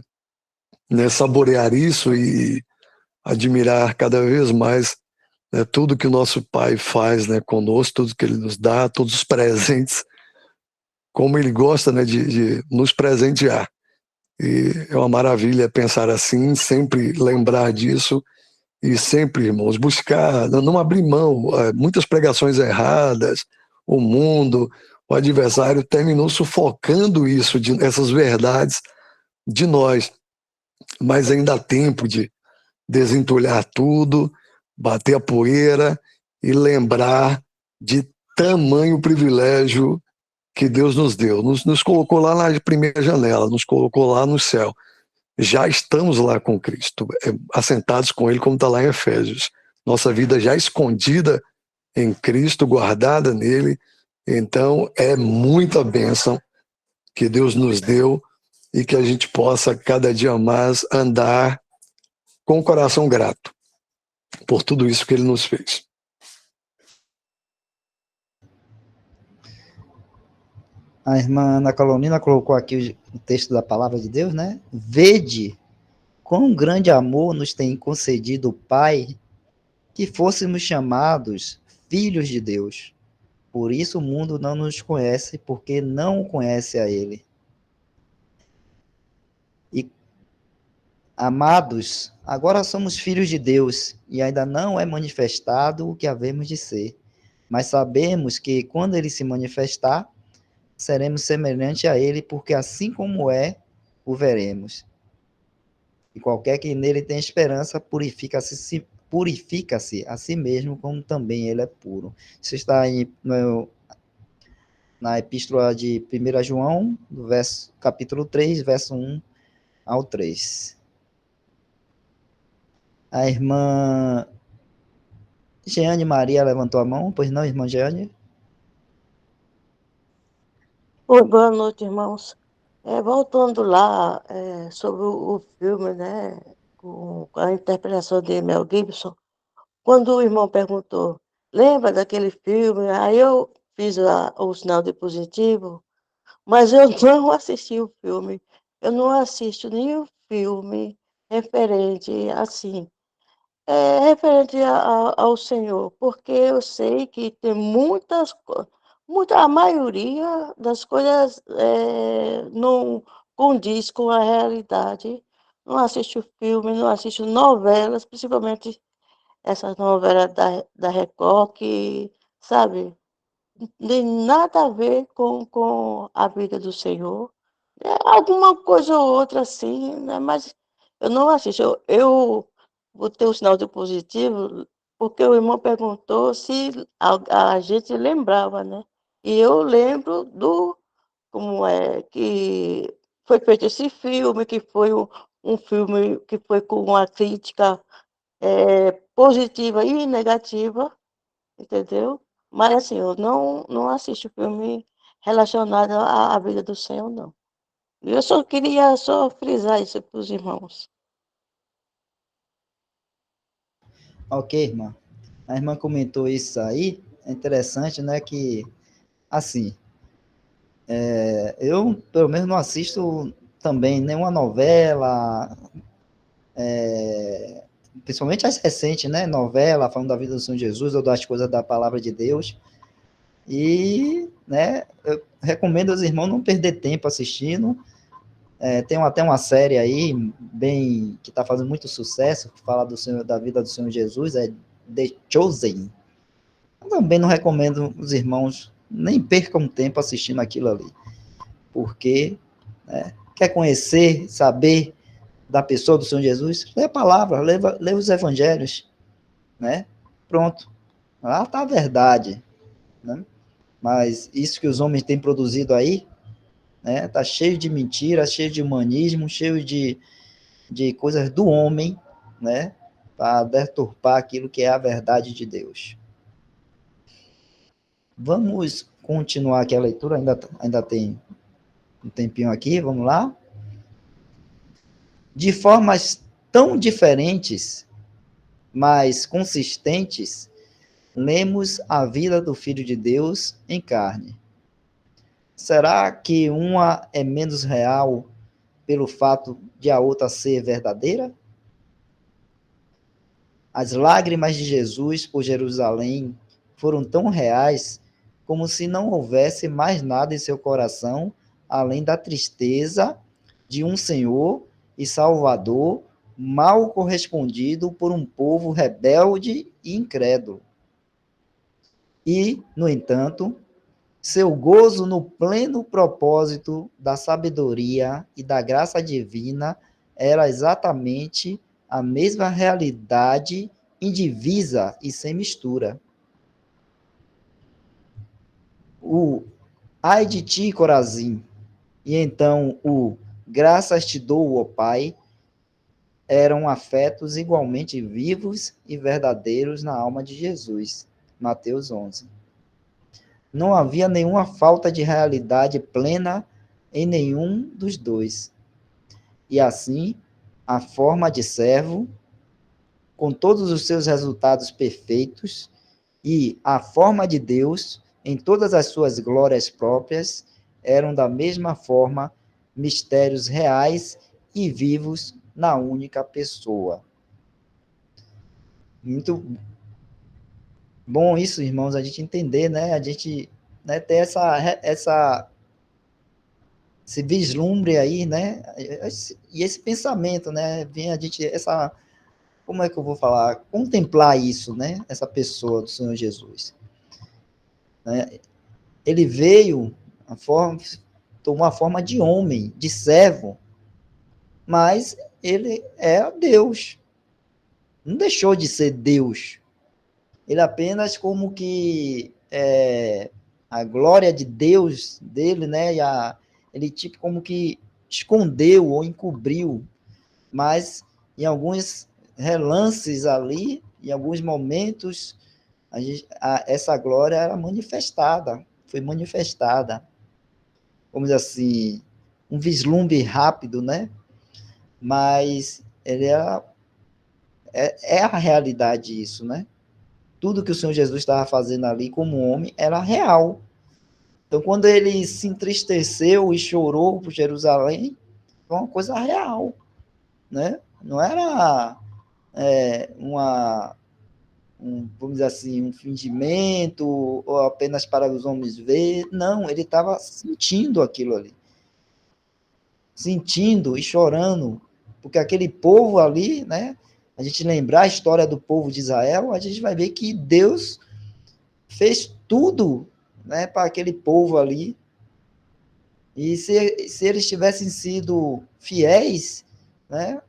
né, saborear isso e admirar cada vez mais, né, tudo que o nosso Pai faz, né, conosco, tudo que Ele nos dá, todos os presentes, como Ele gosta, né, de nos presentear. E é uma maravilha pensar assim, sempre lembrar disso e sempre, irmãos, buscar, não abrir mão. Muitas pregações erradas, o mundo, o adversário terminou sufocando isso, essas verdades de nós, mas ainda há tempo de desentulhar tudo, bater a poeira e lembrar de tamanho privilégio que Deus nos deu. Nos colocou lá na primeira janela, nos colocou lá no céu. Já estamos lá com Cristo, assentados com Ele, como está lá em Efésios. Nossa vida já escondida em Cristo, guardada nele. Então, é muita bênção que Deus nos deu e que a gente possa, cada dia mais, andar com o coração grato por tudo isso que Ele nos fez. A irmã Ana Carolina colocou aqui o texto da palavra de Deus, né? Vede quão grande amor nos tem concedido o Pai, que fôssemos chamados filhos de Deus. Por isso o mundo não nos conhece, porque não conhece a Ele. E, amados, agora somos filhos de Deus, e ainda não é manifestado o que havemos de ser. Mas sabemos que, quando Ele se manifestar, seremos semelhantes a Ele, porque assim como é, o veremos. E qualquer que nele tem esperança, purifica-se a si mesmo, como também ele é puro. Isso está aí na epístola de 1 João, capítulo 3, verso 1 ao 3. A irmã Jeane Maria levantou a mão, pois não, irmã Jeane? Oi, boa noite, irmãos. Voltando lá sobre o filme, né, com a interpretação de Mel Gibson, quando o irmão perguntou, lembra daquele filme? Aí eu fiz o sinal de positivo, mas eu não assisti o filme. Eu não assisto nenhum filme referente assim, referente ao Senhor, porque eu sei que tem a maioria das coisas não condiz com a realidade. Não assisto filme, não assisto novelas, principalmente essas novelas da Record, que, sabe, não tem nada a ver com a vida do Senhor. É alguma coisa ou outra assim, né? Mas eu não assisto. Eu botei o sinal de positivo porque o irmão perguntou se a gente lembrava, né? E eu lembro como é que foi feito esse filme, que foi um filme que foi com uma crítica positiva e negativa, entendeu? Mas assim, eu não assisto filme relacionado à vida do Senhor, não. Eu só queria só frisar isso para os irmãos. Ok, irmã. A irmã comentou isso aí. É interessante, né? Que, assim, eu, pelo menos, não assisto também nenhuma novela, principalmente as recentes, né? Novela falando da vida do Senhor Jesus ou das coisas da palavra de Deus. E, né, eu recomendo aos irmãos não perder tempo assistindo. Tem até uma série aí, bem, que está fazendo muito sucesso, que fala do Senhor, da vida do Senhor Jesus, é The Chosen. Eu também não recomendo os irmãos nem percam tempo assistindo aquilo ali, porque quer conhecer, saber da pessoa do Senhor Jesus, lê a palavra, lê os evangelhos, né? Pronto, lá está a verdade, né? Mas isso que os homens têm produzido aí, né? Tá cheio de mentiras, cheio de humanismo, cheio de coisas do homem, né? Para deturpar aquilo que é a verdade de Deus. Vamos continuar aqui a leitura, ainda tem um tempinho aqui, vamos lá. De formas tão diferentes, mas consistentes, lemos a vida do Filho de Deus em carne. Será que uma é menos real pelo fato de a outra ser verdadeira? As lágrimas de Jesus por Jerusalém foram tão reais como se não houvesse mais nada em seu coração além da tristeza de um Senhor e Salvador mal correspondido por um povo rebelde e incrédulo. E, no entanto, seu gozo no pleno propósito da sabedoria e da graça divina era exatamente a mesma realidade indivisa e sem mistura. O ai de ti, Corazim, e então o graças te dou, ó Pai, eram afetos igualmente vivos e verdadeiros na alma de Jesus. Mateus 11. Não havia nenhuma falta de realidade plena em nenhum dos dois. E assim, a forma de servo, com todos os seus resultados perfeitos, e a forma de Deus, em todas as suas glórias próprias, eram da mesma forma mistérios reais e vivos na única pessoa. Muito bom isso, irmãos, a gente entender, né? A gente, né, ter esse vislumbre aí, né? E esse pensamento, né? Vem a gente, como é que eu vou falar? Contemplar isso, né? Essa pessoa do Senhor Jesus. Né? Ele veio, tomou a forma de homem, de servo, mas ele é Deus. Não deixou de ser Deus. Ele apenas como que a glória de Deus dele, né? Ele tipo como que escondeu ou encobriu, mas em alguns relances ali, em alguns momentos, essa glória era manifestada, foi manifestada, vamos dizer assim, um vislumbre rápido, né? Mas ele é a realidade isso, né? Tudo que o Senhor Jesus estava fazendo ali como homem era real. Então, quando ele se entristeceu e chorou por Jerusalém, foi uma coisa real, né? Não era vamos dizer assim, um fingimento ou apenas para os homens ver. Não, ele estava sentindo aquilo ali. sentindo e chorando, porque aquele povo ali, né, a gente lembrar a história do povo de Israel, a gente vai ver que Deus fez tudo, né, para aquele povo ali, e se eles tivessem sido fiéis, né,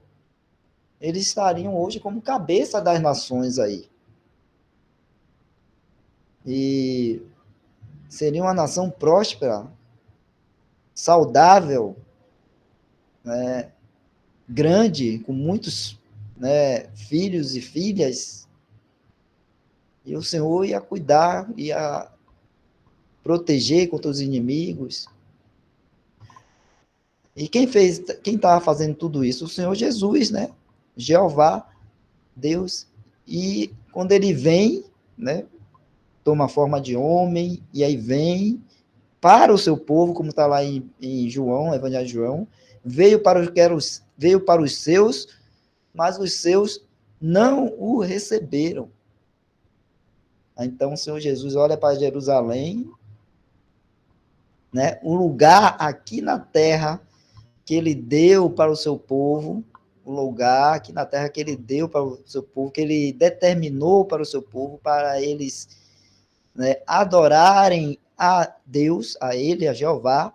eles estariam hoje como cabeça das nações aí. E seria uma nação próspera, saudável, né, grande, com muitos, né, filhos e filhas, e o Senhor ia cuidar, ia proteger contra os inimigos. E quem estava fazendo tudo isso? O Senhor Jesus, né? Jeová, Deus. E quando ele vem, né, toma forma de homem, e aí vem para o seu povo, como está lá em João, Evangelho de João, veio para os seus, mas os seus não o receberam. Então o Senhor Jesus olha para Jerusalém, né, o lugar aqui na terra que ele deu para o seu povo, o lugar aqui na terra que ele deu para o seu povo, que ele determinou para o seu povo, para eles, né, adorarem a Deus, a ele, a Jeová,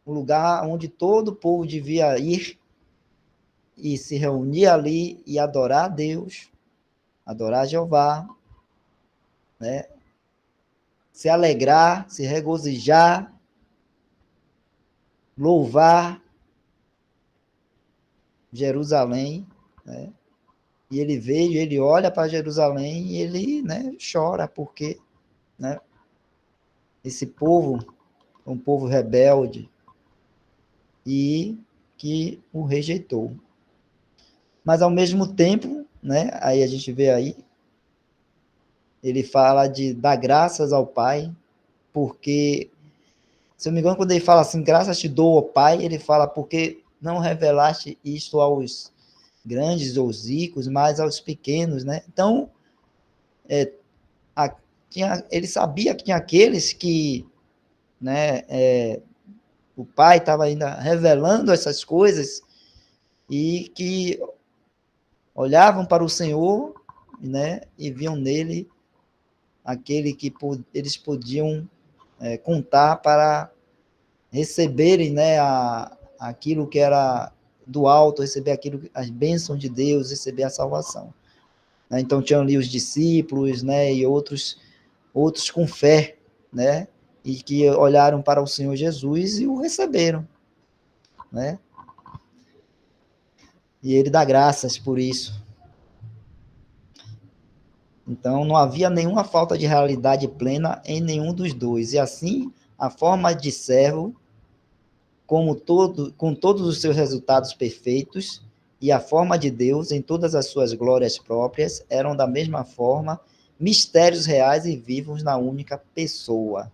um lugar onde todo o povo devia ir e se reunir ali e adorar a Deus, adorar a Jeová, né? Se alegrar, se regozijar, louvar Jerusalém, né? E ele veio, ele olha para Jerusalém e ele, né, chora, porque, né, esse povo é um povo rebelde e que o rejeitou. Mas, ao mesmo tempo, né, aí a gente vê aí, ele fala de dar graças ao Pai, porque, se eu não me engano, quando ele fala assim, graças te dou, ó Pai, ele fala, porque não revelaste isto aos grandes ou ricos, mas aos pequenos, né? Então, ele sabia que tinha aqueles que, né, o Pai estava ainda revelando essas coisas e que olhavam para o Senhor, né, e viam nele aquele que eles podiam contar para receberem, né, aquilo que era do alto, receber aquilo, as bênçãos de Deus, receber a salvação. Então tinham ali os discípulos, né, e outros com fé, né, e que olharam para o Senhor Jesus e o receberam, né? E ele dá graças por isso. Então não havia nenhuma falta de realidade plena em nenhum dos dois. E assim, a forma de servo, com todos os seus resultados perfeitos, e a forma de Deus em todas as suas glórias próprias, eram da mesma forma mistérios reais e vivos na única pessoa.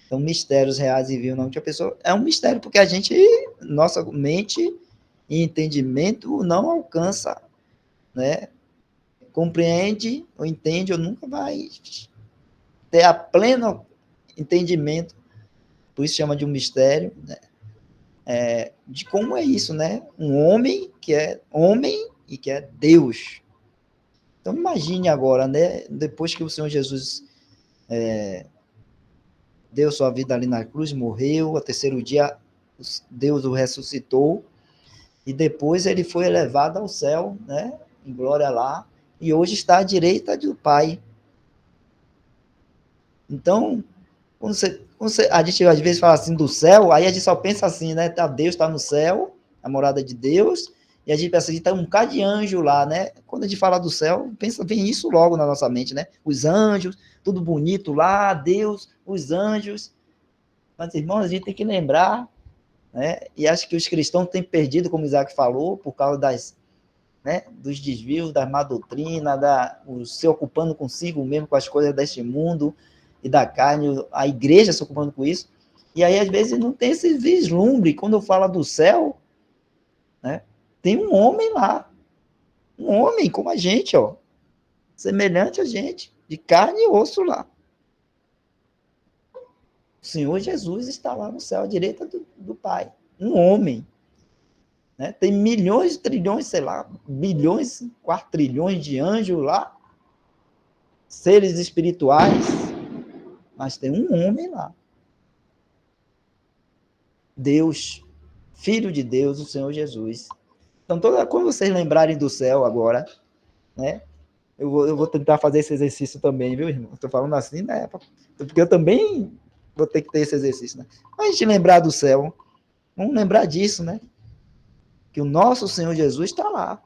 Então, mistérios reais e vivos na única pessoa é um mistério, porque a gente, nossa mente e entendimento não alcança, né? Compreende ou entende ou nunca vai ter a pleno entendimento, por isso chama de um mistério, né? De como é isso, né? Um homem que é homem e que é Deus. Então imagine agora, né? Depois que o Senhor Jesus deu sua vida ali na cruz, morreu, ao terceiro dia Deus o ressuscitou, e depois ele foi elevado ao céu, né? Em glória lá, e hoje está à direita do Pai. Então, a gente às vezes fala assim do céu, aí a gente só pensa assim, né? Deus está no céu, a morada de Deus, e a gente pensa assim, tá um bocado de anjo lá, né? Quando a gente fala do céu, vem isso logo na nossa mente, né? Os anjos, tudo bonito lá, Deus, os anjos. Mas, irmãos, a gente tem que lembrar, né? E acho que os cristãos têm perdido, como Isaac falou, por causa né, dos desvios, da má doutrina, o se ocupando consigo mesmo com as coisas deste mundo e da carne, a igreja se ocupando com isso, e aí às vezes não tem esse vislumbre. Quando eu falo do céu, né, tem um homem lá, um homem como a gente, ó, semelhante a gente, de carne e osso lá. O Senhor Jesus está lá no céu, à direita do Pai. um homem. Né? Tem milhões, trilhões, sei lá, bilhões, quatrilhões de anjos lá, seres espirituais, mas tem um homem lá. Deus, Filho de Deus, o Senhor Jesus. Então, quando vocês lembrarem do céu agora, né? Eu vou tentar fazer esse exercício também, viu, irmão? Estou falando assim, né? Porque eu também vou ter que ter esse exercício, né? Para a gente lembrar do céu, vamos lembrar disso, né? Que o nosso Senhor Jesus está lá,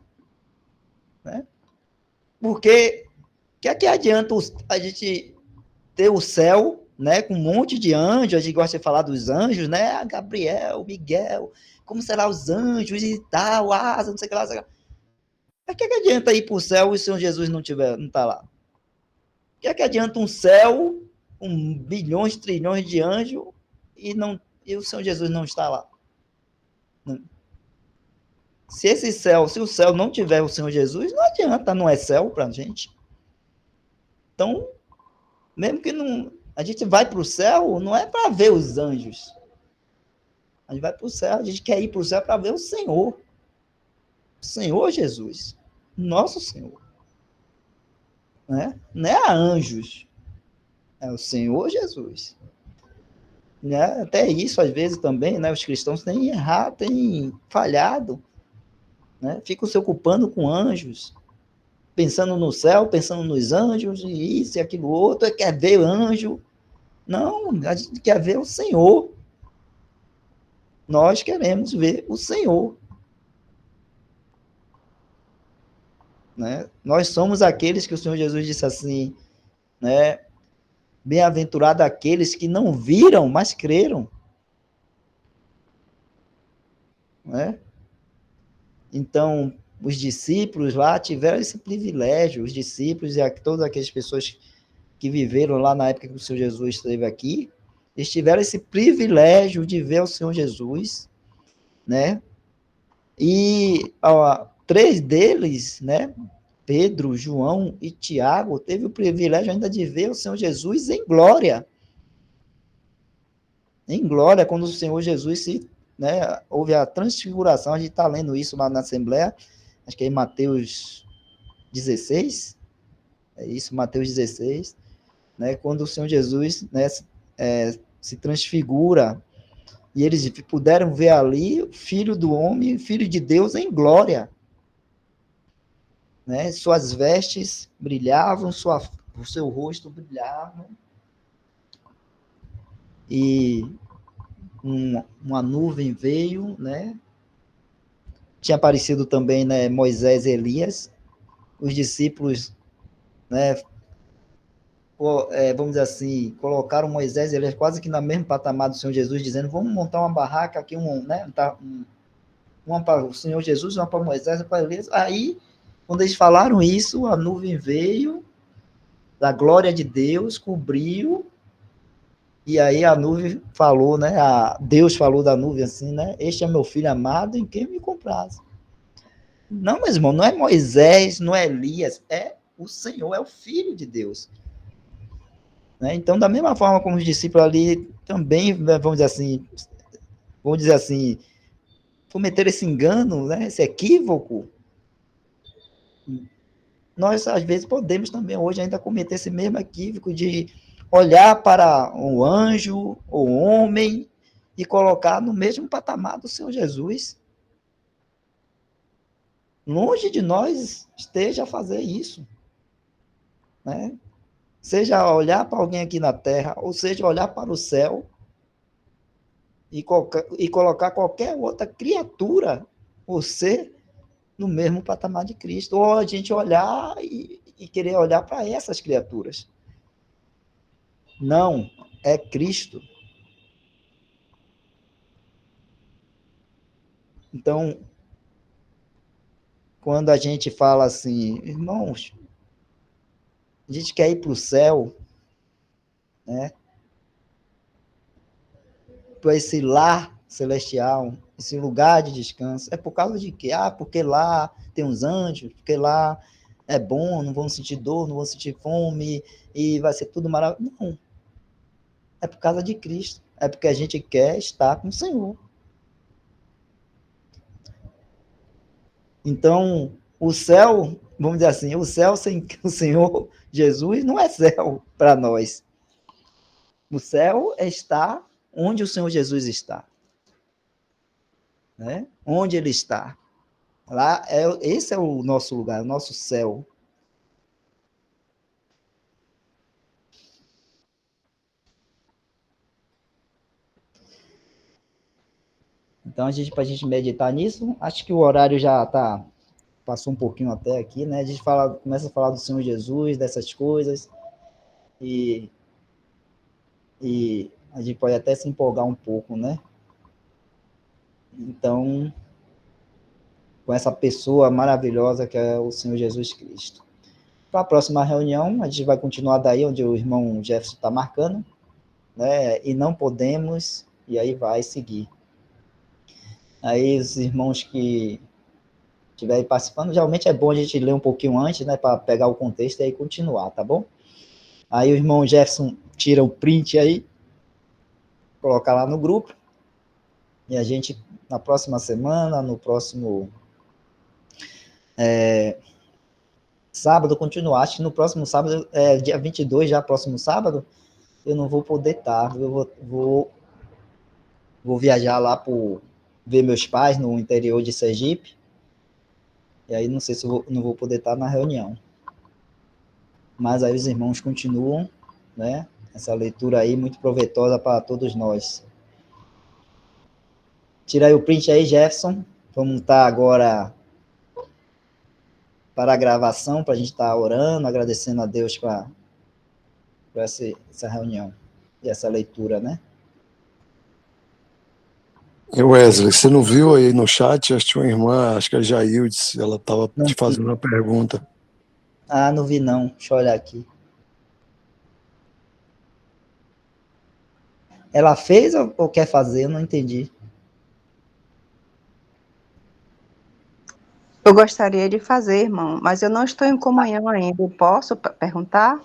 né? Porque o que adianta a gente ter o céu, né, com um monte de anjos, a gente gosta de falar dos anjos, né, Gabriel, Miguel, como será os anjos e tal, asa, não sei o que lá, não sei o que lá. Mas o que adianta ir para o céu e o Senhor Jesus não está lá? O que adianta um céu com bilhões, trilhões de anjos e o Senhor Jesus não está lá? Se o céu não tiver o Senhor Jesus, não adianta, não é céu para a gente. Então, mesmo que não, a gente vai para o céu, não é para ver os anjos. A gente vai para o céu, a gente quer ir para o céu para ver o Senhor. O Senhor Jesus. Nosso Senhor. Né? Não é a anjos. É o Senhor Jesus. Né? Até isso, às vezes, também, né? Os cristãos têm errado, têm falhado. Né? Ficam se ocupando com anjos. Pensando no céu, pensando nos anjos, e isso e aquilo outro, quer ver anjo. Não, a gente quer ver o Senhor. Nós queremos ver o Senhor. Né? Nós somos aqueles que o Senhor Jesus disse assim, né? Bem-aventurado aqueles que não viram, mas creram. Né? Então, os discípulos lá tiveram esse privilégio, os discípulos e todas aquelas pessoas que viveram lá na época que o Senhor Jesus esteve aqui, eles tiveram esse privilégio de ver o Senhor Jesus, né? E 3 deles, né? Pedro, João e Tiago, teve o privilégio ainda de ver o Senhor Jesus em glória. Em glória, quando o Senhor Jesus né, houve a transfiguração, a gente está lendo isso lá na Assembleia, acho que é em Mateus 16, é isso, Mateus 16, né, quando o Senhor Jesus, né, se transfigura, e eles puderam ver ali o Filho do Homem, Filho de Deus em glória. Né, suas vestes brilhavam, o seu rosto brilhava, e uma nuvem veio, né? Tinha aparecido também, né, Moisés e Elias, os discípulos, né, vamos dizer assim, colocaram Moisés e Elias quase que na mesma patamar do Senhor Jesus, dizendo, vamos montar uma barraca aqui, né, uma para o Senhor Jesus, uma para Moisés, uma para Elias. Aí, quando eles falaram isso, a nuvem veio, da glória de Deus, cobriu, e aí a nuvem falou, né, Deus falou da nuvem assim, né, este é meu filho amado em quem me compraz. Não, meu irmão, não é Moisés, não é Elias, é o Senhor, é o Filho de Deus. Né? Então, da mesma forma como os discípulos ali também, vamos dizer assim, cometeram esse engano, né, esse equívoco, nós, às vezes, podemos também hoje ainda cometer esse mesmo equívoco de olhar para o anjo, o homem, e colocar no mesmo patamar do Senhor Jesus. Longe de nós esteja a fazer isso. Né? Seja olhar para alguém aqui na terra, ou seja, olhar para o céu e colocar qualquer outra criatura ou ser no mesmo patamar de Cristo. Ou a gente olhar e querer olhar para essas criaturas. Não, é Cristo. Então, quando a gente fala assim, irmãos, a gente quer ir para o céu, né? Para esse lar celestial, esse lugar de descanso. É por causa de quê? Porque lá tem uns anjos, porque lá é bom, não vão sentir dor, não vão sentir fome, e vai ser tudo maravilhoso. Não. É por causa de Cristo. É porque a gente quer estar com o Senhor. Então, o céu, vamos dizer assim, o céu sem o Senhor Jesus não é céu para nós. O céu está onde o Senhor Jesus está. Né? Onde ele está. Lá esse é o nosso lugar, o nosso céu. Então, para a gente meditar nisso, acho que o horário já passou um pouquinho até aqui, né? A gente começa a falar do Senhor Jesus, dessas coisas, e a gente pode até se empolgar um pouco, né? Então, com essa pessoa maravilhosa que é o Senhor Jesus Cristo. Para a próxima reunião, a gente vai continuar daí onde o irmão Jefferson está marcando, né? E não podemos, e aí vai seguir. Aí os irmãos que estiverem participando, geralmente é bom a gente ler um pouquinho antes, né? Para pegar o contexto e aí continuar, tá bom? Aí o irmão Jefferson tira o print aí, coloca lá no grupo, e a gente, na próxima semana, no próximo sábado, continuar. Acho que no próximo sábado, dia 22, já próximo sábado, eu não vou poder estar. Eu vou viajar lá para ver meus pais no interior de Sergipe, e aí não sei se não vou poder estar na reunião. Mas aí os irmãos continuam, né? Essa leitura aí muito proveitosa para todos nós. Tira aí o print aí, Jefferson. Vamos estar agora para a gravação, para a gente estar orando, agradecendo a Deus por essa reunião e essa leitura, né? E Wesley, você não viu aí no chat? Acho que tinha uma irmã, acho que é a Jaildes, ela estava te fazendo uma pergunta. Ah, não vi não. Deixa eu olhar aqui. Ela fez ou quer fazer? Eu não entendi. Eu gostaria de fazer, irmão, mas eu não estou em comunhão ainda. Eu posso perguntar?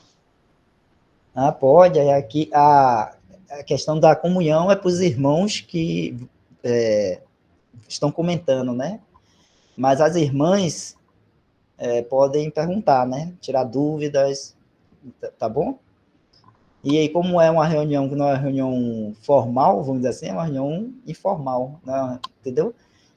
Ah, pode. Aí aqui a questão da comunhão é para os irmãos que estão comentando, né? Mas as irmãs podem perguntar, né? Tirar dúvidas, tá bom? E aí, como é uma reunião que não é uma reunião formal, vamos dizer assim, é uma reunião informal, né? Entendeu?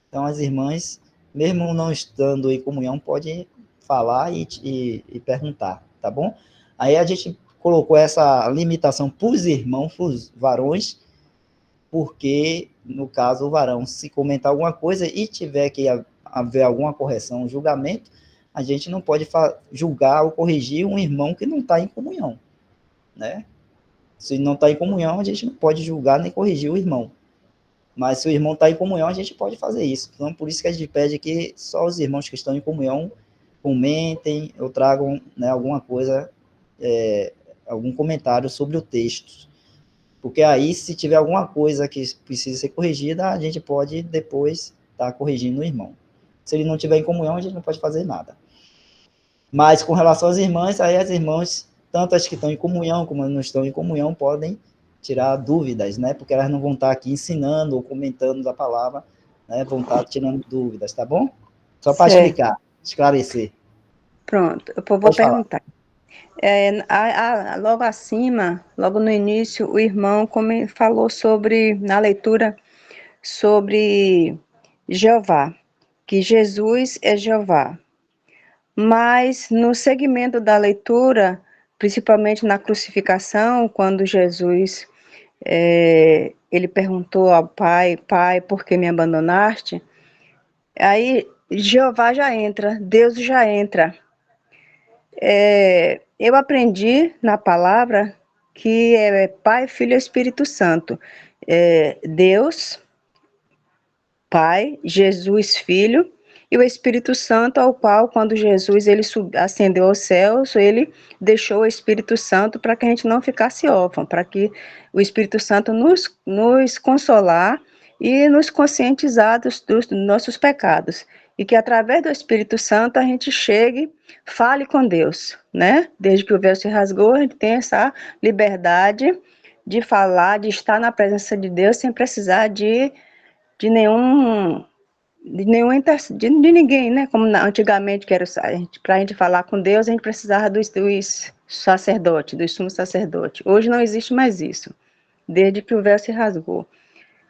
Então, as irmãs, mesmo não estando em comunhão, podem falar e perguntar, tá bom? Aí a gente colocou essa limitação para os irmãos, para os varões, porque, no caso, o varão, se comentar alguma coisa e tiver que haver alguma correção, julgamento, a gente não pode julgar ou corrigir um irmão que não está em comunhão, né? Se não está em comunhão, a gente não pode julgar nem corrigir o irmão. Mas se o irmão está em comunhão, a gente pode fazer isso. Então, por isso que a gente pede que só os irmãos que estão em comunhão comentem ou tragam, né, alguma coisa, algum comentário sobre o texto. Porque aí, se tiver alguma coisa que precisa ser corrigida, a gente pode depois estar corrigindo o irmão. Se ele não estiver em comunhão, a gente não pode fazer nada. Mas com relação às irmãs, aí as irmãs, tanto as que estão em comunhão como as que não estão em comunhão, podem tirar dúvidas, né? Porque elas não vão estar aqui ensinando ou comentando da palavra, né? Vão estar tirando dúvidas, tá bom? Só para explicar, esclarecer. Pronto, eu vou perguntar. Logo acima, logo no início, o irmão falou sobre, na leitura, sobre Jeová, que Jesus é Jeová. Mas no segmento da leitura, principalmente na crucificação, quando Jesus ele perguntou ao Pai, Pai, por que me abandonaste? Aí Jeová já entra, Deus já entra. Eu aprendi na palavra que é Pai, Filho e Espírito Santo. Deus, Pai, Jesus, Filho, e o Espírito Santo, ao qual, quando Jesus ele ascendeu aos céus, ele deixou o Espírito Santo para que a gente não ficasse órfão, para que o Espírito Santo nos consolar e nos conscientizar dos nossos pecados. E que através do Espírito Santo a gente chegue, fale com Deus, né? Desde que o véu se rasgou, a gente tem essa liberdade de falar, de estar na presença de Deus sem precisar de nenhum de nenhum de ninguém, né? Como antigamente, para a gente falar com Deus, a gente precisava dos sacerdotes, dos sumos sacerdotes. Hoje não existe mais isso, desde que o véu se rasgou.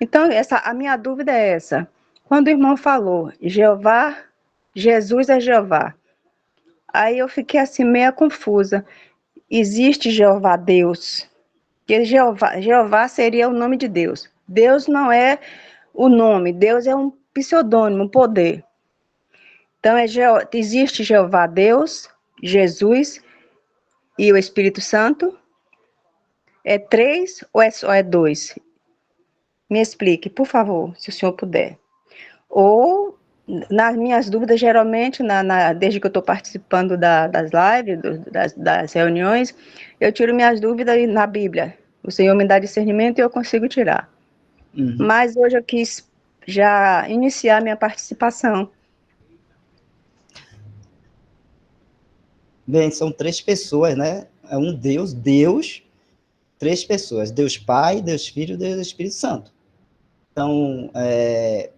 Então, a minha dúvida é essa. Quando o irmão falou, Jeová, Jesus é Jeová, aí eu fiquei assim, meio confusa. Existe Jeová Deus? Porque Jeová seria o nome de Deus. Deus não é o nome, Deus é um pseudônimo, um poder. Então, existe Jeová Deus, Jesus e o Espírito Santo? É 3 ou só é 2? Me explique, por favor, se o senhor puder. Ou, nas minhas dúvidas, geralmente, desde que eu estou participando das lives, das reuniões, eu tiro minhas dúvidas na Bíblia. O Senhor me dá discernimento e eu consigo tirar. Uhum. Mas hoje eu quis já iniciar minha participação. Bem, são 3 pessoas, né? É um Deus, 3 pessoas. Deus Pai, Deus Filho e Deus Espírito Santo. Então,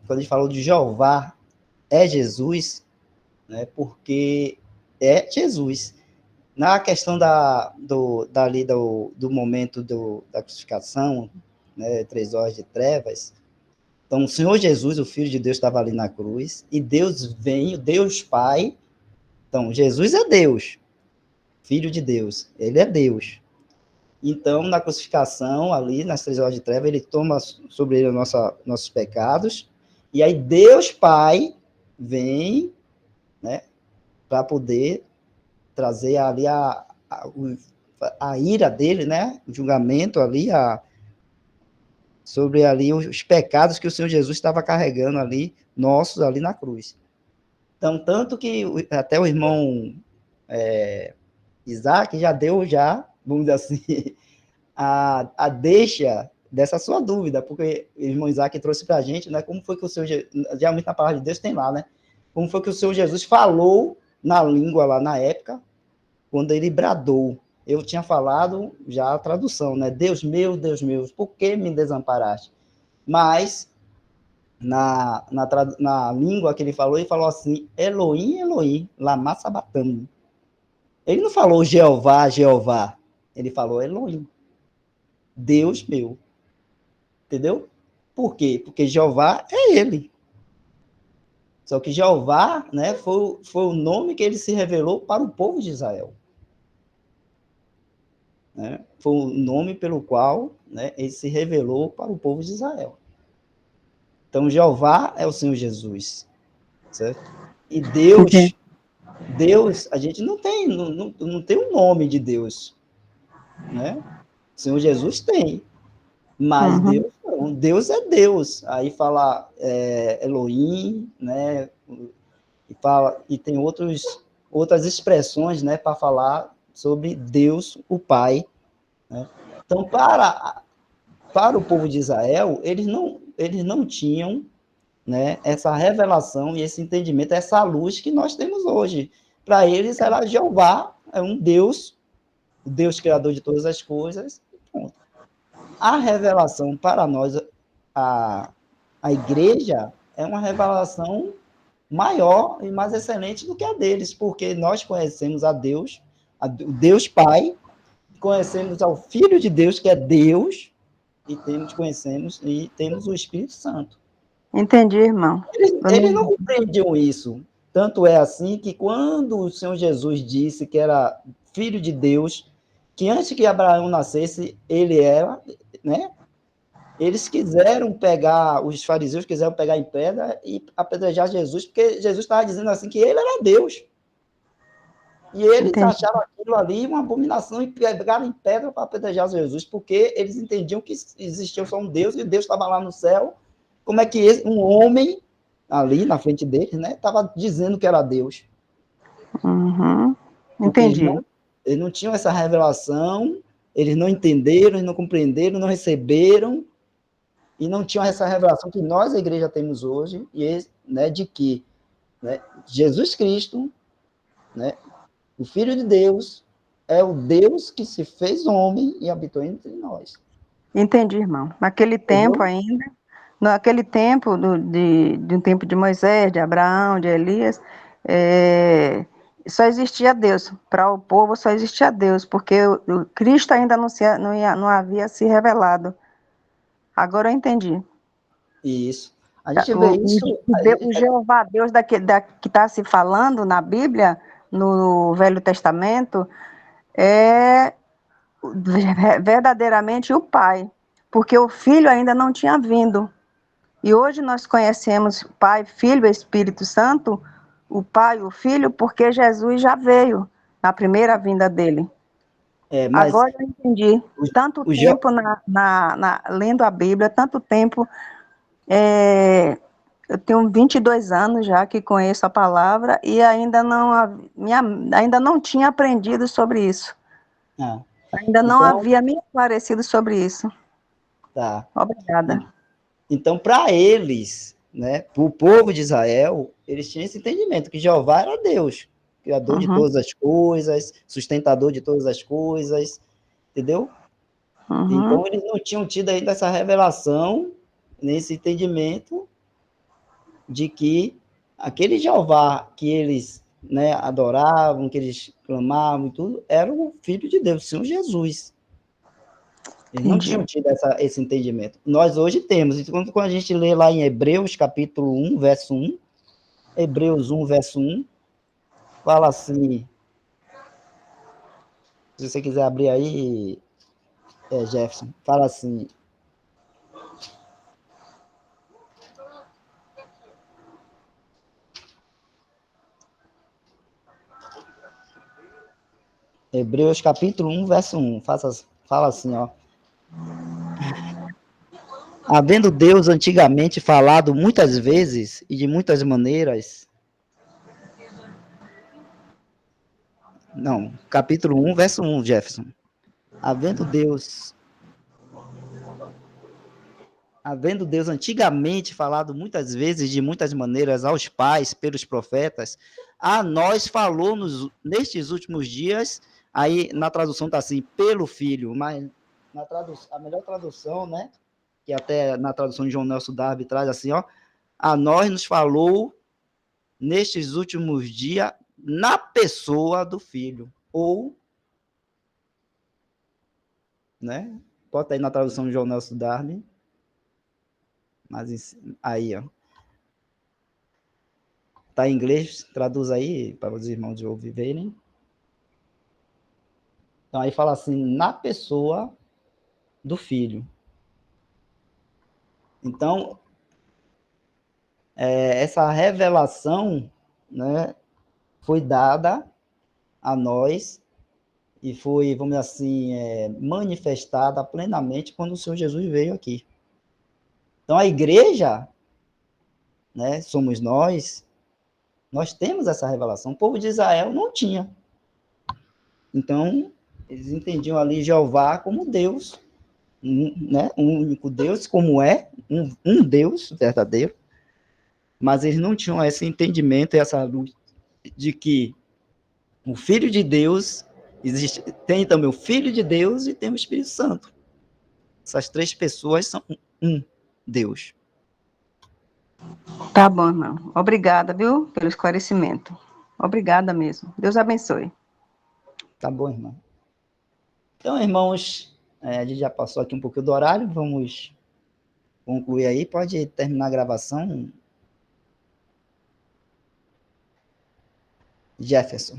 quando a gente falou de Jeová, é Jesus, né? Porque é Jesus. Na questão do momento da crucificação, né, 3 horas de trevas, então o Senhor Jesus, o Filho de Deus, estava ali na cruz, e Deus vem, Deus Pai. Então, Jesus é Deus, Filho de Deus, ele é Deus. Então, na crucificação, ali, nas 3 horas de treva, ele toma sobre ele nossos pecados, e aí Deus Pai vem, né, para poder trazer ali a ira dele, né, o julgamento ali, sobre ali os pecados que o Senhor Jesus estava carregando ali, nossos ali na cruz. Então, tanto que até o irmão Isaac já deu, vamos dizer assim, a deixa dessa sua dúvida, porque o irmão Isaac trouxe para a gente, né, como foi que o Senhor, geralmente na palavra de Deus tem lá, né, como foi que o Senhor Jesus falou na língua lá na época, quando ele bradou. Eu tinha falado já a tradução, né, Deus meu, por que me desamparaste? Mas, na língua que ele falou assim, Elohim, Elohim, lama sabatani. Ele não falou Jeová, Jeová, ele falou Elohim, Deus meu. Entendeu? Por quê? Porque Jeová é ele. Só que Jeová, né, foi o nome que ele se revelou para o povo de Israel. Né? Foi o nome pelo qual, né, ele se revelou para o povo de Israel. Então, Jeová é o Senhor Jesus. Certo? E Deus, a gente não tem um nome de Deus. Né? O Senhor Jesus tem. Mas Deus não, Deus é Deus. Aí fala Elohim, né? E tem outras expressões, né, para falar sobre Deus, o Pai. Né? Então, para o povo de Israel, eles não tinham, né, essa revelação e esse entendimento, essa luz que nós temos hoje. Para eles, era Jeová, é um Deus, o Deus criador de todas as coisas. Ponto. A revelação para nós, a igreja, é uma revelação maior e mais excelente do que a deles, porque nós conhecemos a Deus, o Deus Pai, conhecemos ao Filho de Deus, que é Deus, e conhecemos e temos o Espírito Santo. Entendi, irmão. Eles não compreendiam isso. Tanto é assim que quando o Senhor Jesus disse que era Filho de Deus, que antes que Abraão nascesse, ele era, né? Eles quiseram pegar, os fariseus quiseram pegar em pedra e apedrejar Jesus, porque Jesus estava dizendo assim que ele era Deus. E eles acharam aquilo ali uma abominação e pegaram em pedra para apedrejar Jesus, porque eles entendiam que existia só um Deus e Deus estava lá no céu. Como é que um homem ali na frente deles, né, estava dizendo que era Deus? Entendi. Eles não tinham essa revelação, eles não entenderam, eles não compreenderam, não receberam, e não tinham essa revelação que nós, a igreja, temos hoje, e, né, de que, né, Jesus Cristo, né, o Filho de Deus, é o Deus que se fez homem e habitou entre nós. Entendi, irmão. Naquele tempo ainda, naquele tempo, de um tempo de Moisés, de Abraão, de Elias, só existia Deus. Para o povo só existia Deus, porque o Cristo ainda não havia se revelado. Agora eu entendi. Isso. A gente vê isso. O Jeová Deus que está se falando na Bíblia, no Velho Testamento, é verdadeiramente o Pai, porque o Filho ainda não tinha vindo. E hoje nós conhecemos Pai, Filho e Espírito Santo, o Pai e o Filho, porque Jesus já veio na primeira vinda dele. Mas agora eu entendi. Tanto tempo lendo a Bíblia, tanto tempo. Eu tenho 22 anos já que conheço a palavra e ainda não tinha aprendido sobre isso. Ainda não havia me esclarecido sobre isso. Tá. Obrigada. Então, para eles, né, para o povo de Israel, eles tinham esse entendimento que Jeová era Deus, criador de todas as coisas, sustentador de todas as coisas, entendeu? Então, eles não tinham tido ainda essa revelação, nesse entendimento de que aquele Jeová que eles, né, adoravam, que eles clamavam e tudo, era o Filho de Deus, o Senhor Jesus. Eles não tinham tido esse entendimento. Nós hoje temos. Então, quando a gente lê lá em Hebreus, capítulo 1, verso 1, Hebreus 1, verso 1, fala assim, se você quiser abrir aí, Jefferson, fala assim, Hebreus capítulo 1, verso 1, fala assim, ó. Havendo Deus antigamente falado muitas vezes e de muitas maneiras. Não, capítulo 1, verso 1, Jefferson. Havendo Deus antigamente falado muitas vezes de muitas maneiras aos pais pelos profetas, a nós falou nestes últimos dias, aí na tradução está assim, pelo Filho, mas a melhor tradução, né, que até na tradução de João Nelson Darby traz assim, ó, a nós nos falou nestes últimos dias na pessoa do Filho, ou, né, bota aí na tradução de João Nelson Darby, mas aí, ó, tá em inglês, traduz aí para os irmãos de ouvirem. Então aí fala assim, na pessoa do Filho. Então, essa revelação, né, foi dada a nós e foi, vamos dizer assim, manifestada plenamente quando o Senhor Jesus veio aqui. Então a igreja, né, somos nós temos essa revelação. O povo de Israel não tinha. Então, eles entendiam ali Jeová como Deus, né, um único Deus, como um Deus verdadeiro, mas eles não tinham esse entendimento, essa luz de que o Filho de Deus existe, tem também o Filho de Deus e tem o Espírito Santo. Essas três pessoas são um Deus. Tá bom, irmão. Obrigada, viu, pelo esclarecimento. Obrigada mesmo. Deus abençoe. Tá bom, irmão. Então, irmãos, a gente já passou aqui um pouquinho do horário, vamos concluir aí. Pode terminar a gravação, Jefferson.